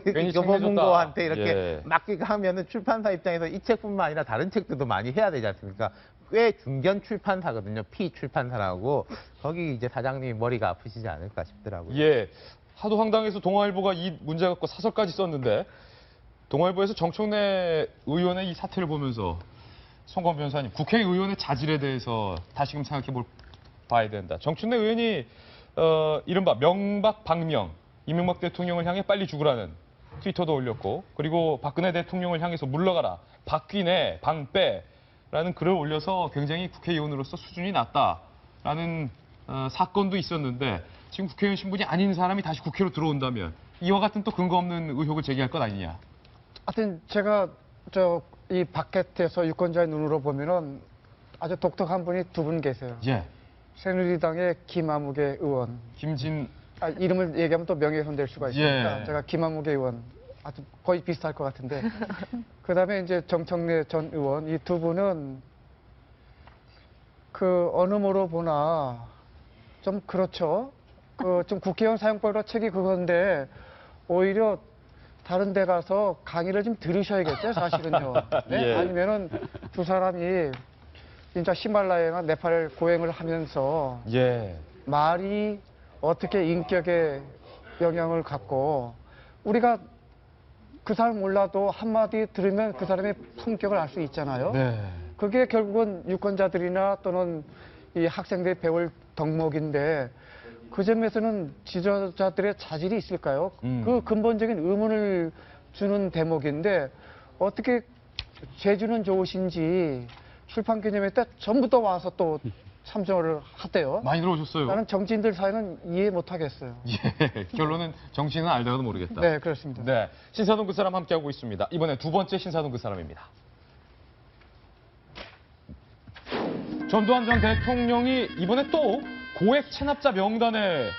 괜히 교보문고한테 이렇게 예. 맡기고 하면은 출판사 입장에서 이 책뿐만 아니라 다른 책들도 많이 해야 되지 않습니까? 꽤 중견 출판사거든요. 피 출판사라고. 거기 이제 사장님이 머리가 아프시지 않을까 싶더라고요. 예. 하도 황당해서 동아일보가 이 문제 갖고 사설까지 썼는데 동아일보에서 정청래 의원의 이 사태를 보면서 송건 변호사님, 국회의원의 자질에 대해서 다시금 생각해 봐야 된다. 정청래 의원이 이른바 명박 방명, 이명박 대통령을 향해 빨리 죽으라는 트위터도 올렸고, 그리고 박근혜 대통령을 향해서 물러가라, 박귀내, 방빼라는 글을 올려서 굉장히 국회의원으로서 수준이 낮다라는 사건도 있었는데, 지금 국회의원 신분이 아닌 사람이 다시 국회로 들어온다면 이와 같은 또 근거 없는 의혹을 제기할 것 아니냐. 하여튼 제가 이 바깥에서 유권자의 눈으로 보면은 아주 독특한 분이 두 분 계세요. 예. 새누리당의 김아무개 의원. 이름을 얘기하면 또 명예훼손 될 수가 있으니까 예. 제가 김아무개 의원 아주 거의 비슷할 것 같은데 그다음에 이제 정청래 전 의원 이 두 분은 그 어느 모로 보나 좀 그렇죠. 좀 국회의원 사용법으로 책이 그건데 오히려 다른 데 가서 강의를 좀 들으셔야겠죠, 사실은요. 네? 예. 아니면은 두 사람이 진짜 히말라야나 네팔 고행을 하면서 예. 말이 어떻게 인격에 영향을 갖고 우리가 그 사람 몰라도 한마디 들으면 그 사람의 품격을 알 수 있잖아요. 네. 그게 결국은 유권자들이나 또는 이 학생들이 배울 덕목인데 그 점에서는 지도자들의 자질이 있을까요? 그 근본적인 의문을 주는 대목인데 어떻게 재주는 좋으신지 출판 기념회 때 전부 다 와서 또 참석을 하대요. 많이 들어오셨어요. 나는 정치인들 사이는 이해 못 하겠어요. 예. 결론은 정치인은 알다가도 모르겠다. 네, 그렇습니다. 네. 신사동 그 사람 함께하고 있습니다. 이번에 두 번째 신사동 그 사람입니다. 전두환 전 대통령이 이번에 또 고액 체납자 명단에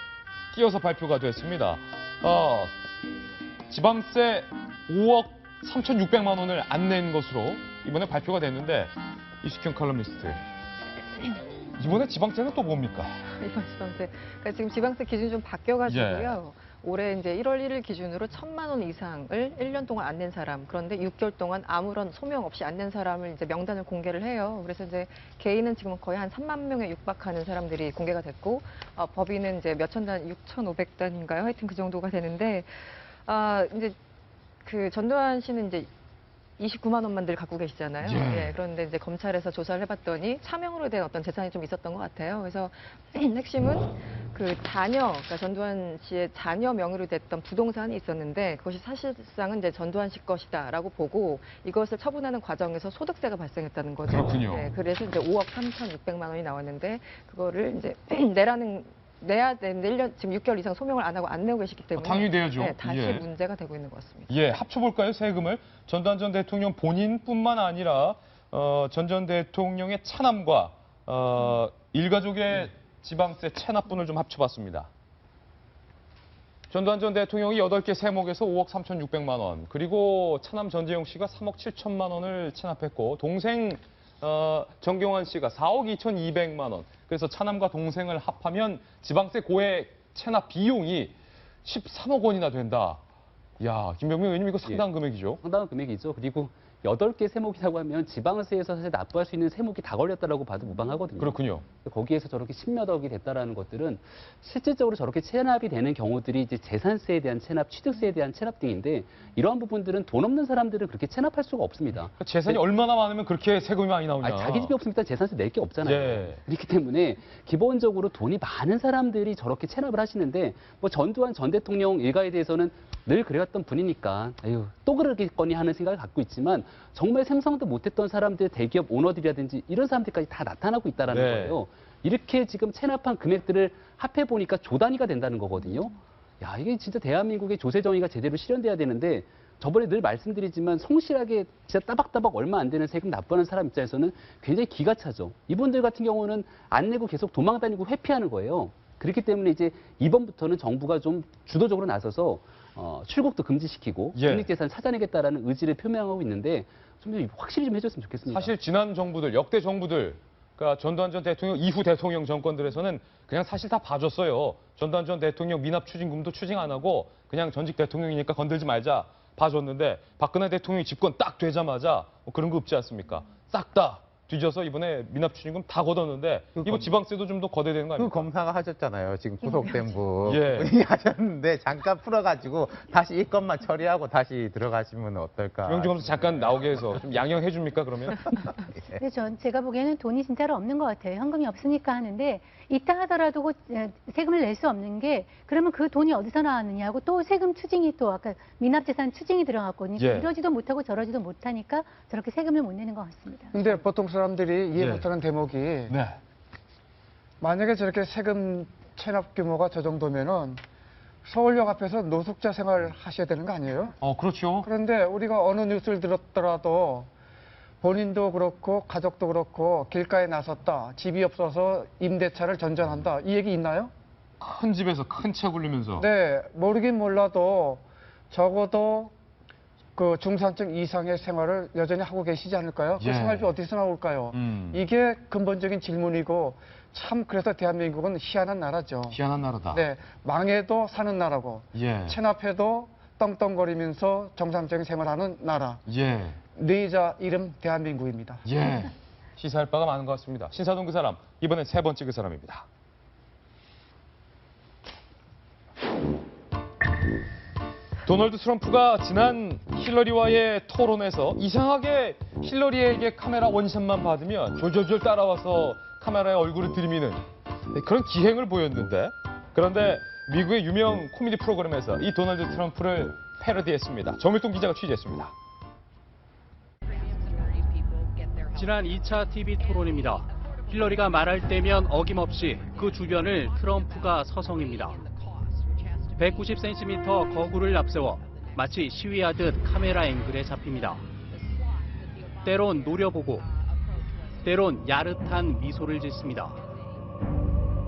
끼어서 발표가 됐습니다. 지방세 5억 3,600만 원을 안 낸 것으로 이번에 발표가 됐는데 이식형 칼럼니스트. 이번에 지방세는 또 뭡니까? 이번 지방세. 그러니까 지금 지방세 기준이 좀 바뀌어가지고요. 올해 이제 1월 1일 기준으로 1,000만 원 이상을 1년 동안 안 낸 사람, 그런데 6개월 동안 아무런 소명 없이 안 낸 사람을 이제 명단을 공개를 해요. 그래서 이제 개인은 지금 거의 한 3만 명에 육박하는 사람들이 공개가 됐고, 법인은 이제 몇천 단, 6,500단인가요? 하여튼 그 정도가 되는데, 이제 그 전두환 씨는 이제 29만 원만 늘 갖고 계시잖아요. 예. 그런데 이제 검찰에서 조사를 해봤더니 차명으로 된 어떤 재산이 좀 있었던 것 같아요. 그래서 핵심은 그 자녀, 그러니까 전두환 씨의 자녀 명의로 됐던 부동산이 있었는데 그것이 사실상은 이제 전두환 씨 것이다라고 보고 이것을 처분하는 과정에서 소득세가 발생했다는 거죠. 그렇군요. 네, 그래서 이제 5억 3,600만 원이 나왔는데 그거를 이제 내야 되는 1년 지금 6개월 이상 소명을 안 하고 안 내고 계시기 때문에 당연히 내야죠. 네, 다시 예. 문제가 되고 있는 것 같습니다. 예, 합쳐볼까요, 세금을? 전두환 전 대통령 본인뿐만 아니라 전 대통령의 차남과 일가족의 지방세 체납분을 좀 합쳐봤습니다. 전두환 전 대통령이 8개 세목에서 5억 3,600만 원, 그리고 차남 전재용 씨가 3억 7천만 원을 체납했고, 동생 정경환 씨가 4억 2,200만 원. 그래서 차남과 동생을 합하면 지방세 고액 체납 비용이 13억 원이나 된다. 야, 김병민 의원님 이거 상당한 금액이죠? 상당한 금액이죠. 그리고 8개 세목이라고 하면 지방세에서 사실 납부할 수 있는 세목이 다 걸렸다라고 봐도 무방하거든요. 그렇군요. 거기에서 저렇게 10몇 억이 됐다라는 것들은 실질적으로 저렇게 체납이 되는 경우들이 이제 재산세에 대한 체납, 취득세에 대한 체납 등인데 이러한 부분들은 돈 없는 사람들은 그렇게 체납할 수가 없습니다. 재산이 얼마나 많으면 그렇게 세금이 많이 나오냐. 아니, 자기 집이 없으면 일단 재산세 낼 게 없잖아요. 예. 그렇기 때문에 기본적으로 돈이 많은 사람들이 저렇게 체납을 하시는데 뭐 전두환 전 대통령 일가에 대해서는 늘 그래왔던 분이니까 아유 또 그러겠거니 하는 생각을 갖고 있지만 정말 생성도 못했던 사람들, 대기업 오너들이라든지 이런 사람들까지 다 나타나고 있다는 거예요. 이렇게 지금 체납한 금액들을 합해보니까 조 단위가 된다는 거거든요. 야, 이게 진짜 대한민국의 조세 정의가 제대로 실현돼야 되는데 저번에 늘 말씀드리지만 성실하게 진짜 따박따박 얼마 안 되는 세금 납부하는 사람 입장에서는 굉장히 기가 차죠. 이분들 같은 경우는 안 내고 계속 도망 다니고 회피하는 거예요. 그렇기 때문에 이제 이번부터는 정부가 좀 주도적으로 나서서 출국도 금지시키고 국립재산 찾아내겠다라는 의지를 표명하고 있는데 좀 확실히 좀 해줬으면 좋겠습니다. 사실 지난 정부들, 역대 정부들, 그러니까 전두환 전 대통령 이후 대통령 정권들에서는 그냥 사실 다 봐줬어요. 전두환 전 대통령 미납 추징금도 추징 안 하고 그냥 전직 대통령이니까 건들지 말자 봐줬는데 박근혜 대통령이 집권 딱 되자마자 뭐 그런 거 없지 않습니까? 싹 다 뒤져서 이번에 미납 추징금 다 걷었는데 이거 지방세도 좀 더 걷어야 되는 거 아닙니까? 그 검사가 하셨잖아요. 지금 구속된 분. 예. 본인이 하셨는데 잠깐 풀어가지고 다시 이 건만 처리하고 다시 들어가시면 어떨까. 명주 검사 잠깐 나오게 해서 좀 양형해 줍니까 그러면? 근데 제가 보기에는 돈이 진짜로 없는 것 같아요. 현금이 없으니까 하는데 있다 하더라도 세금을 낼 수 없는 게 그러면 그 돈이 어디서 나왔느냐고 또 세금 추징이 또 아까 미납재산 추징이 들어갔거든요. 이러지도 못하고 저러지도 못하니까 저렇게 세금을 못 내는 것 같습니다. 근데 보통 사람들이 이해 못하는 대목이 만약에 저렇게 세금 체납 규모가 저 정도면은 서울역 앞에서 노숙자 생활 하셔야 되는 거 아니에요? 그렇죠. 그런데 우리가 어느 뉴스를 들었더라도 본인도 그렇고 가족도 그렇고 길가에 나섰다. 집이 없어서 임대차를 전전한다. 이 얘기 있나요? 큰 집에서 큰 차 굴리면서. 네, 모르긴 몰라도 적어도 그 중산층 이상의 생활을 여전히 하고 계시지 않을까요? 그 생활비 어디서 나올까요? 이게 근본적인 질문이고 참 그래서 대한민국은 희한한 나라죠. 희한한 나라다. 네, 망해도 사는 나라고 체납해도 떵떵거리면서 정상적인 생활하는 나라. 뇌자 이름 대한민국입니다. 시사할 바가 많은 것 같습니다. 신사동 그 사람, 이번엔 세 번째 그 사람입니다. 도널드 트럼프가 지난 힐러리와의 토론에서 이상하게 힐러리에게 카메라 원샷만 받으면 졸졸졸 따라와서 카메라에 얼굴을 들이미는 그런 기행을 보였는데, 그런데 미국의 유명 코미디 프로그램에서 이 도널드 트럼프를 패러디했습니다. 정일동 기자가 취재했습니다. 지난 2차 TV 토론입니다. 힐러리가 말할 때면 어김없이 그 주변을 트럼프가 서성입니다. 190cm 거구를 앞세워 마치 시위하듯 카메라 앵글에 잡힙니다. 때론 노려보고 때론 야릇한 미소를 짓습니다.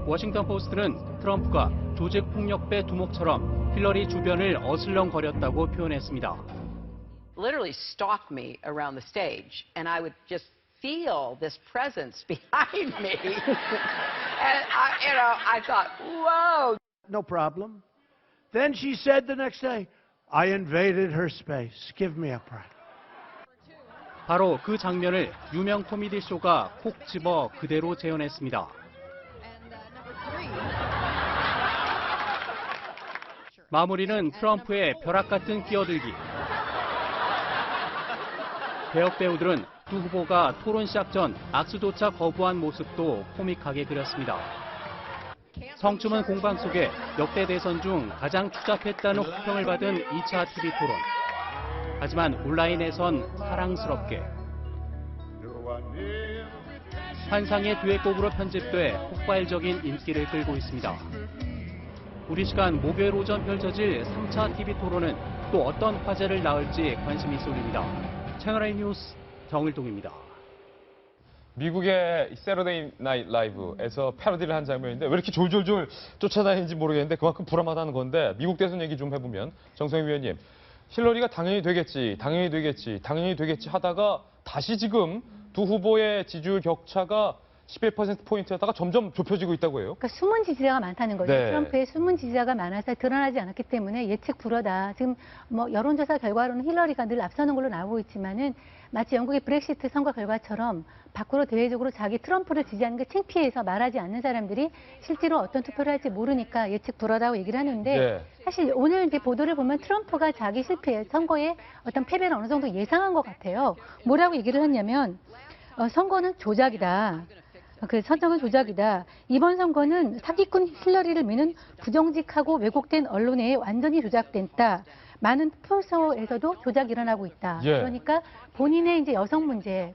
워싱턴 포스트는 트럼프가 조직폭력배 두목처럼 힐러리 주변을 어슬렁거렸다고 표현했습니다. Literally stalked me around the stage, and I would just feel this presence behind me. And I thought, whoa. No problem. Then she said the next day, I invaded her space. Give me a break. 바로 그 장면을 유명 코미디 쇼가 콕 집어 그대로 재현했습니다. 마무리는 트럼프의 벼락 같은 끼어들기. 배역 배우들은 두 후보가 토론 시작 전 악수조차 거부한 모습도 코믹하게 그렸습니다. 성추문 공방 속에 역대 대선 중 가장 추잡했다는 호평을 받은 2차 TV 토론. 하지만 온라인에선 사랑스럽게. 환상의 듀엣곡으로 편집돼 폭발적인 인기를 끌고 있습니다. 우리 시간 목요일 오전 펼쳐질 3차 TV 토론은 또 어떤 화제를 낳을지 관심이 쏠립니다. 채널A 뉴스 정일동입니다. 미국의 세러데이 나이트 라이브에서 패러디를 한 장면인데 왜 이렇게 졸졸졸 쫓아다니는지 모르겠는데 그만큼 불안하다는 건데 미국 대선 얘기 좀 해보면 정성희 위원님, 힐러리가 당연히 되겠지 하다가 다시 지금 두 후보의 지지율 격차가 11%포인트였다가 점점 좁혀지고 있다고 해요. 그러니까 숨은 지지자가 많다는 거죠. 네. 트럼프의 숨은 지지자가 많아서 드러나지 않았기 때문에 예측 불허다. 지금 뭐 여론조사 결과로는 힐러리가 늘 앞서는 걸로 나오고 있지만은 마치 영국의 브렉시트 선거 결과처럼 밖으로 대외적으로 자기 트럼프를 지지하는 게 창피해서 말하지 않는 사람들이 실제로 어떤 투표를 할지 모르니까 예측 불허다고 얘기를 하는데 네. 사실 오늘 이제 보도를 보면 트럼프가 자기 실패, 선거에 어떤 패배를 어느 정도 예상한 것 같아요. 뭐라고 얘기를 했냐면 선거는 조작이다. 그 선정은 조작이다. 이번 선거는 사기꾼 힐러리를 미는 부정직하고 왜곡된 언론에 완전히 조작됐다. 많은 투표소에서도 조작이 일어나고 있다. 예. 그러니까 본인의 이제 여성 문제,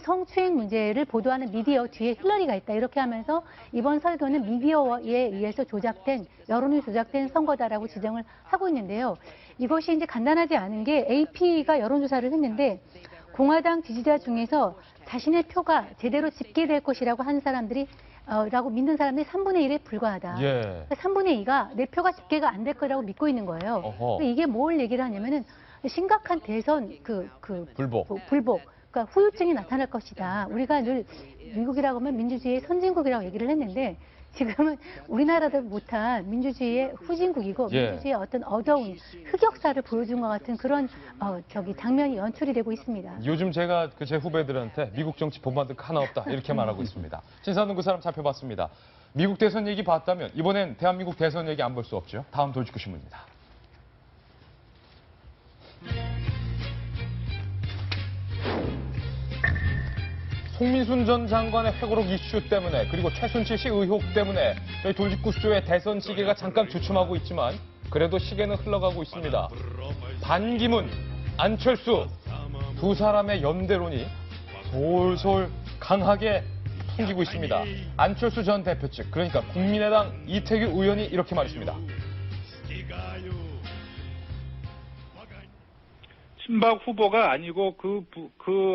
성추행 문제를 보도하는 미디어 뒤에 힐러리가 있다. 이렇게 하면서 이번 선거는 미디어에 의해서 조작된, 여론이 조작된 선거다라고 지정을 하고 있는데요. 이것이 이제 간단하지 않은 게 AP가 여론조사를 했는데 공화당 지지자 중에서 자신의 표가 제대로 집계될 것이라고 하는 사람들이 라고 믿는 사람들이 3분의 1에 불과하다. 예. 그러니까 3분의 2가 내 표가 집계가 안 될 거라고 믿고 있는 거예요. 어허. 이게 뭘 얘기를 하냐면은 심각한 대선 불복. 그러니까 후유증이 나타날 것이다. 우리가 늘 미국이라고 하면 민주주의의 선진국이라고 얘기를 했는데 지금은 우리나라도 못한 민주주의의 후진국이고 예. 민주주의의 어떤 어두운 흑역사를 보여준 것 같은 그런 장면이 연출이 되고 있습니다. 요즘 제가 제 후배들한테 미국 정치 본받을 거 하나 없다 이렇게 말하고 있습니다. 신사동 그 사람 살펴봤습니다. 미국 대선 얘기 봤다면 이번엔 대한민국 대선 얘기 안 볼 수 없죠. 다음 돌직구 신문입니다. 송민순 전 장관의 회고록 이슈 때문에 그리고 최순실 씨 의혹 때문에 저희 돌직구쇼의 대선 시계가 잠깐 주춤하고 있지만 그래도 시계는 흘러가고 있습니다. 반기문, 안철수 두 사람의 연대론이 솔솔 강하게 풍기고 있습니다. 안철수 전 대표 측, 그러니까 국민의당 이태규 의원이 이렇게 말했습니다. 친박 후보가 아니고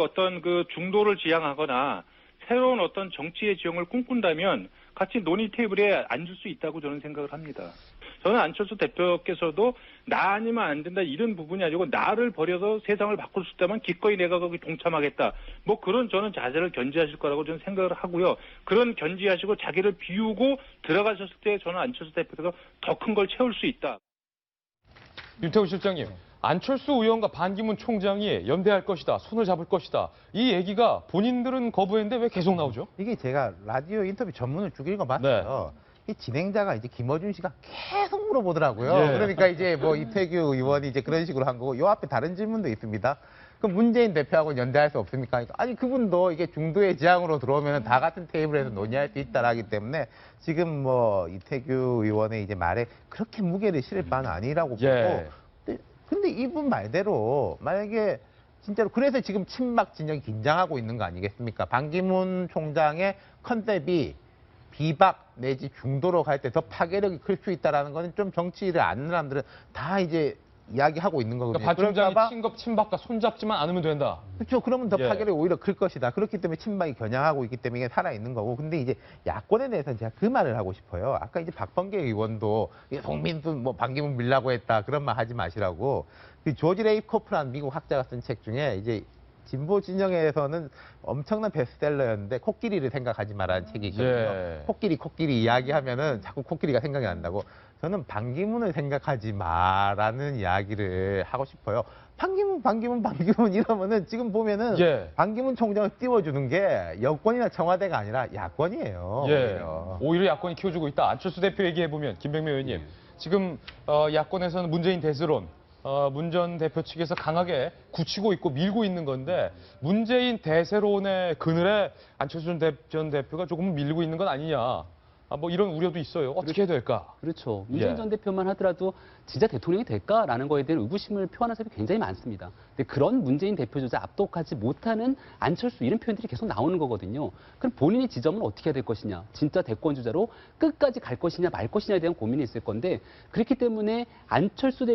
어떤 중도를 지향하거나 새로운 어떤 정치의 지형을 꿈꾼다면 같이 논의 테이블에 앉을 수 있다고 저는 생각을 합니다. 저는 안철수 대표께서도 나 아니면 안 된다 이런 부분이 아니고 나를 버려서 세상을 바꿀 수 있다면 기꺼이 내가 거기 동참하겠다. 뭐 그런 저는 자세를 견지하실 거라고 저는 생각을 하고요. 그런 견지하시고 자기를 비우고 들어가셨을 때 저는 안철수 대표가 더 큰 걸 채울 수 있다. 윤태우 실장님. 안철수 의원과 반기문 총장이 연대할 것이다, 손을 잡을 것이다. 이 얘기가 본인들은 거부했는데 왜 계속 나오죠? 이게 제가 라디오 인터뷰 전문을 쭉 읽어봤어요. 이 진행자가 이제 김어준 씨가 계속 물어보더라고요. 예. 그러니까 이제 뭐 이태규 의원이 이제 그런 식으로 한 거고, 요 앞에 다른 질문도 있습니다. 그럼 문재인 대표하고 연대할 수 없습니까? 그러니까 아니 그분도 이게 중도의 지향으로 들어오면 다 같은 테이블에서 논의할 수 있다라기 때문에 지금 뭐 이태규 의원의 이제 말에 그렇게 무게를 실을 바는 아니라고 보고. 근데 이분 말대로 만약에 진짜로 그래서 지금 친박 진영이 긴장하고 있는 거 아니겠습니까? 반기문 총장의 컨셉이 비박 내지 중도로 갈 때 더 파괴력이 클 수 있다라는 거는 좀 정치를 아는 사람들은 다 이제 이야기하고 있는 거거든요. 그러니까 반 총장이 그럴까봐 친박과 손잡지만 않으면 된다. 그렇죠. 그러면 더 예. 파괴력이 오히려 클 것이다. 그렇기 때문에 친박이 겨냥하고 있기 때문에 이게 살아있는 거고. 근데 이제 야권에 대해서는 제가 그 말을 하고 싶어요. 아까 이제 박범계 의원도 송민순 뭐 반기문 밀라고 했다. 그런 말 하지 마시라고. 그 조지 레이코프라는 미국 학자가 쓴 책 중에 이제 진보 진영에서는 엄청난 베스트셀러였는데 코끼리를 생각하지 마라는 책이 있거든요. 예. 코끼리 이야기하면은 자꾸 코끼리가 생각이 난다고. 저는 반기문을 생각하지 마라는 이야기를 하고 싶어요. 반기문 이러면은 지금 보면은 예. 반기문 총장을 띄워주는 게 여권이나 청와대가 아니라 야권이에요. 예. 오히려 야권이 키워주고 있다. 안철수 대표 얘기해보면 김병민 의원님 지금 야권에서는 문재인 대세론 문 전 대표 측에서 강하게 굳히고 있고 밀고 있는 건데 문재인 대세론의 그늘에 안철수 전 대표가 조금 밀리고 있는 건 아니냐. 뭐 이런 우려도 있어요. 어떻게 해야 될까? 그렇죠. 문재인 예. 전 대표만 하더라도 진짜 대통령이 될까라는 거에 대한 의구심을 표하는 사람이 굉장히 많습니다. 근데 그런 문재인 대표조차 압도하지 못하는 안철수 이런 표현들이 계속 나오는 거거든요. 그럼 본인의 지점은 어떻게 해야 될 것이냐? 진짜 대권 주자로 끝까지 갈 것이냐 말 것이냐에 대한 고민이 있을 건데 그렇기 때문에 안철수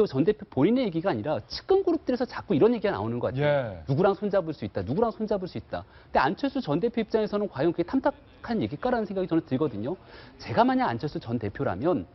전 대표 본인의 얘기가 아니라 측근 그룹들에서 자꾸 이런 얘기가 나오는 것 같아요. 예. 누구랑 손잡을 수 있다. 누구랑 손잡을 수 있다. 근데 안철수 전 대표 입장에서는 과연 그게 탐탁한 얘기일까라는 생각이 저는 들거든요. 제가 만약 안철수 전 대표라면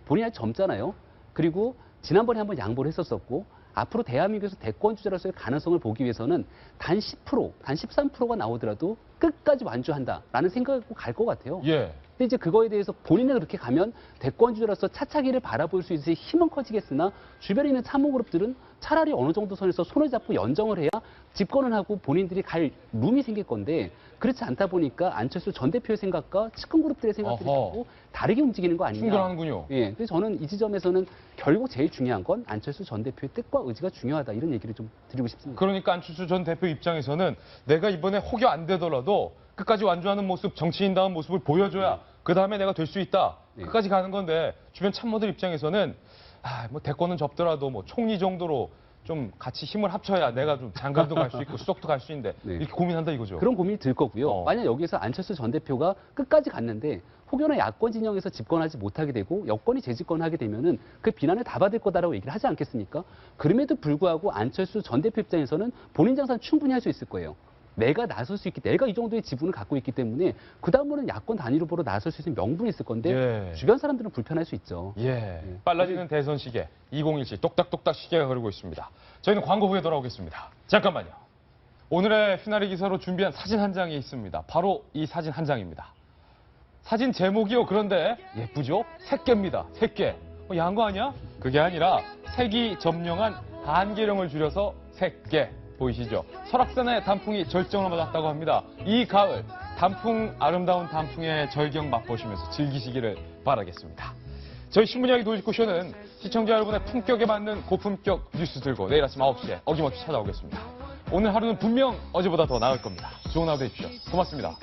본인이 아직 젊잖아요. 그리고 지난번에 한번 양보를 했었었고 앞으로 대한민국에서 대권 주자로서의 가능성을 보기 위해서는 단 10%, 단 13%가 나오더라도 끝까지 완주한다라는 생각을 갖고 갈 것 같아요. 예. 근데 이제 그거에 대해서 본인은 그렇게 가면 대권 주자로서 차차기를 바라볼 수 있을 힘은 커지겠으나 주변에 있는 참모 그룹들은 차라리 어느 정도 선에서 손을 잡고 연정을 해야 집권을 하고 본인들이 갈 룸이 생길 건데 그렇지 않다 보니까 안철수 전 대표의 생각과 측근 그룹들의 생각들이 자꾸 다르게 움직이는 거 아니냐. 충돌하는군요. 예, 그래서 저는 이 지점에서는 결국 제일 중요한 건 안철수 전 대표의 뜻과 의지가 중요하다 이런 얘기를 좀 드리고 싶습니다. 그러니까 안철수 전 대표 입장에서는 내가 이번에 혹여 안 되더라도 끝까지 완주하는 모습, 정치인다운 모습을 보여줘야 그 다음에 내가 될 수 있다. 끝까지 가는 건데 주변 참모들 입장에서는 뭐 대권은 접더라도 뭐 총리 정도로 좀 같이 힘을 합쳐야 내가 좀 장관도 갈 수 있고 수석도 갈 수 있는데 이렇게 고민한다 이거죠. 그런 고민이 들 거고요. 만약 여기서 안철수 전 대표가 끝까지 갔는데 혹여나 야권 진영에서 집권하지 못하게 되고 여권이 재집권하게 되면은 그 비난을 다 받을 거다라고 얘기를 하지 않겠습니까? 그럼에도 불구하고 안철수 전 대표 입장에서는 본인 장사는 충분히 할 수 있을 거예요. 내가 나설 수 있기 때문에 내가 이 정도의 지분을 갖고 있기 때문에 그 다음으로는 야권 단일 후보로 나설 수 있는 명분이 있을 건데 주변 사람들은 불편할 수 있죠. 빨라지는 대선 시계 2017 똑딱똑딱 시계가 흐르고 있습니다. 저희는 광고 후에 돌아오겠습니다. 잠깐만요. 오늘의 휘나리 기사로 준비한 사진 한 장이 있습니다. 바로 이 사진 한 장입니다. 사진 제목이요. 그런데 예쁘죠? 색계입니다. 색계. 야한 거 아니야? 그게 아니라 색이 점령한 한계령을 줄여서 색계. 보이시죠? 설악산의 단풍이 절정을 맞았다고 합니다. 이 가을 아름다운 단풍의 절경 맛보시면서 즐기시기를 바라겠습니다. 저희 신문이야기 도시구쇼는 시청자 여러분의 품격에 맞는 고품격 뉴스 들고 내일 아침 9시에 어김없이 찾아오겠습니다. 오늘 하루는 분명 어제보다 더 나을 겁니다. 좋은 하루 되십시오. 고맙습니다.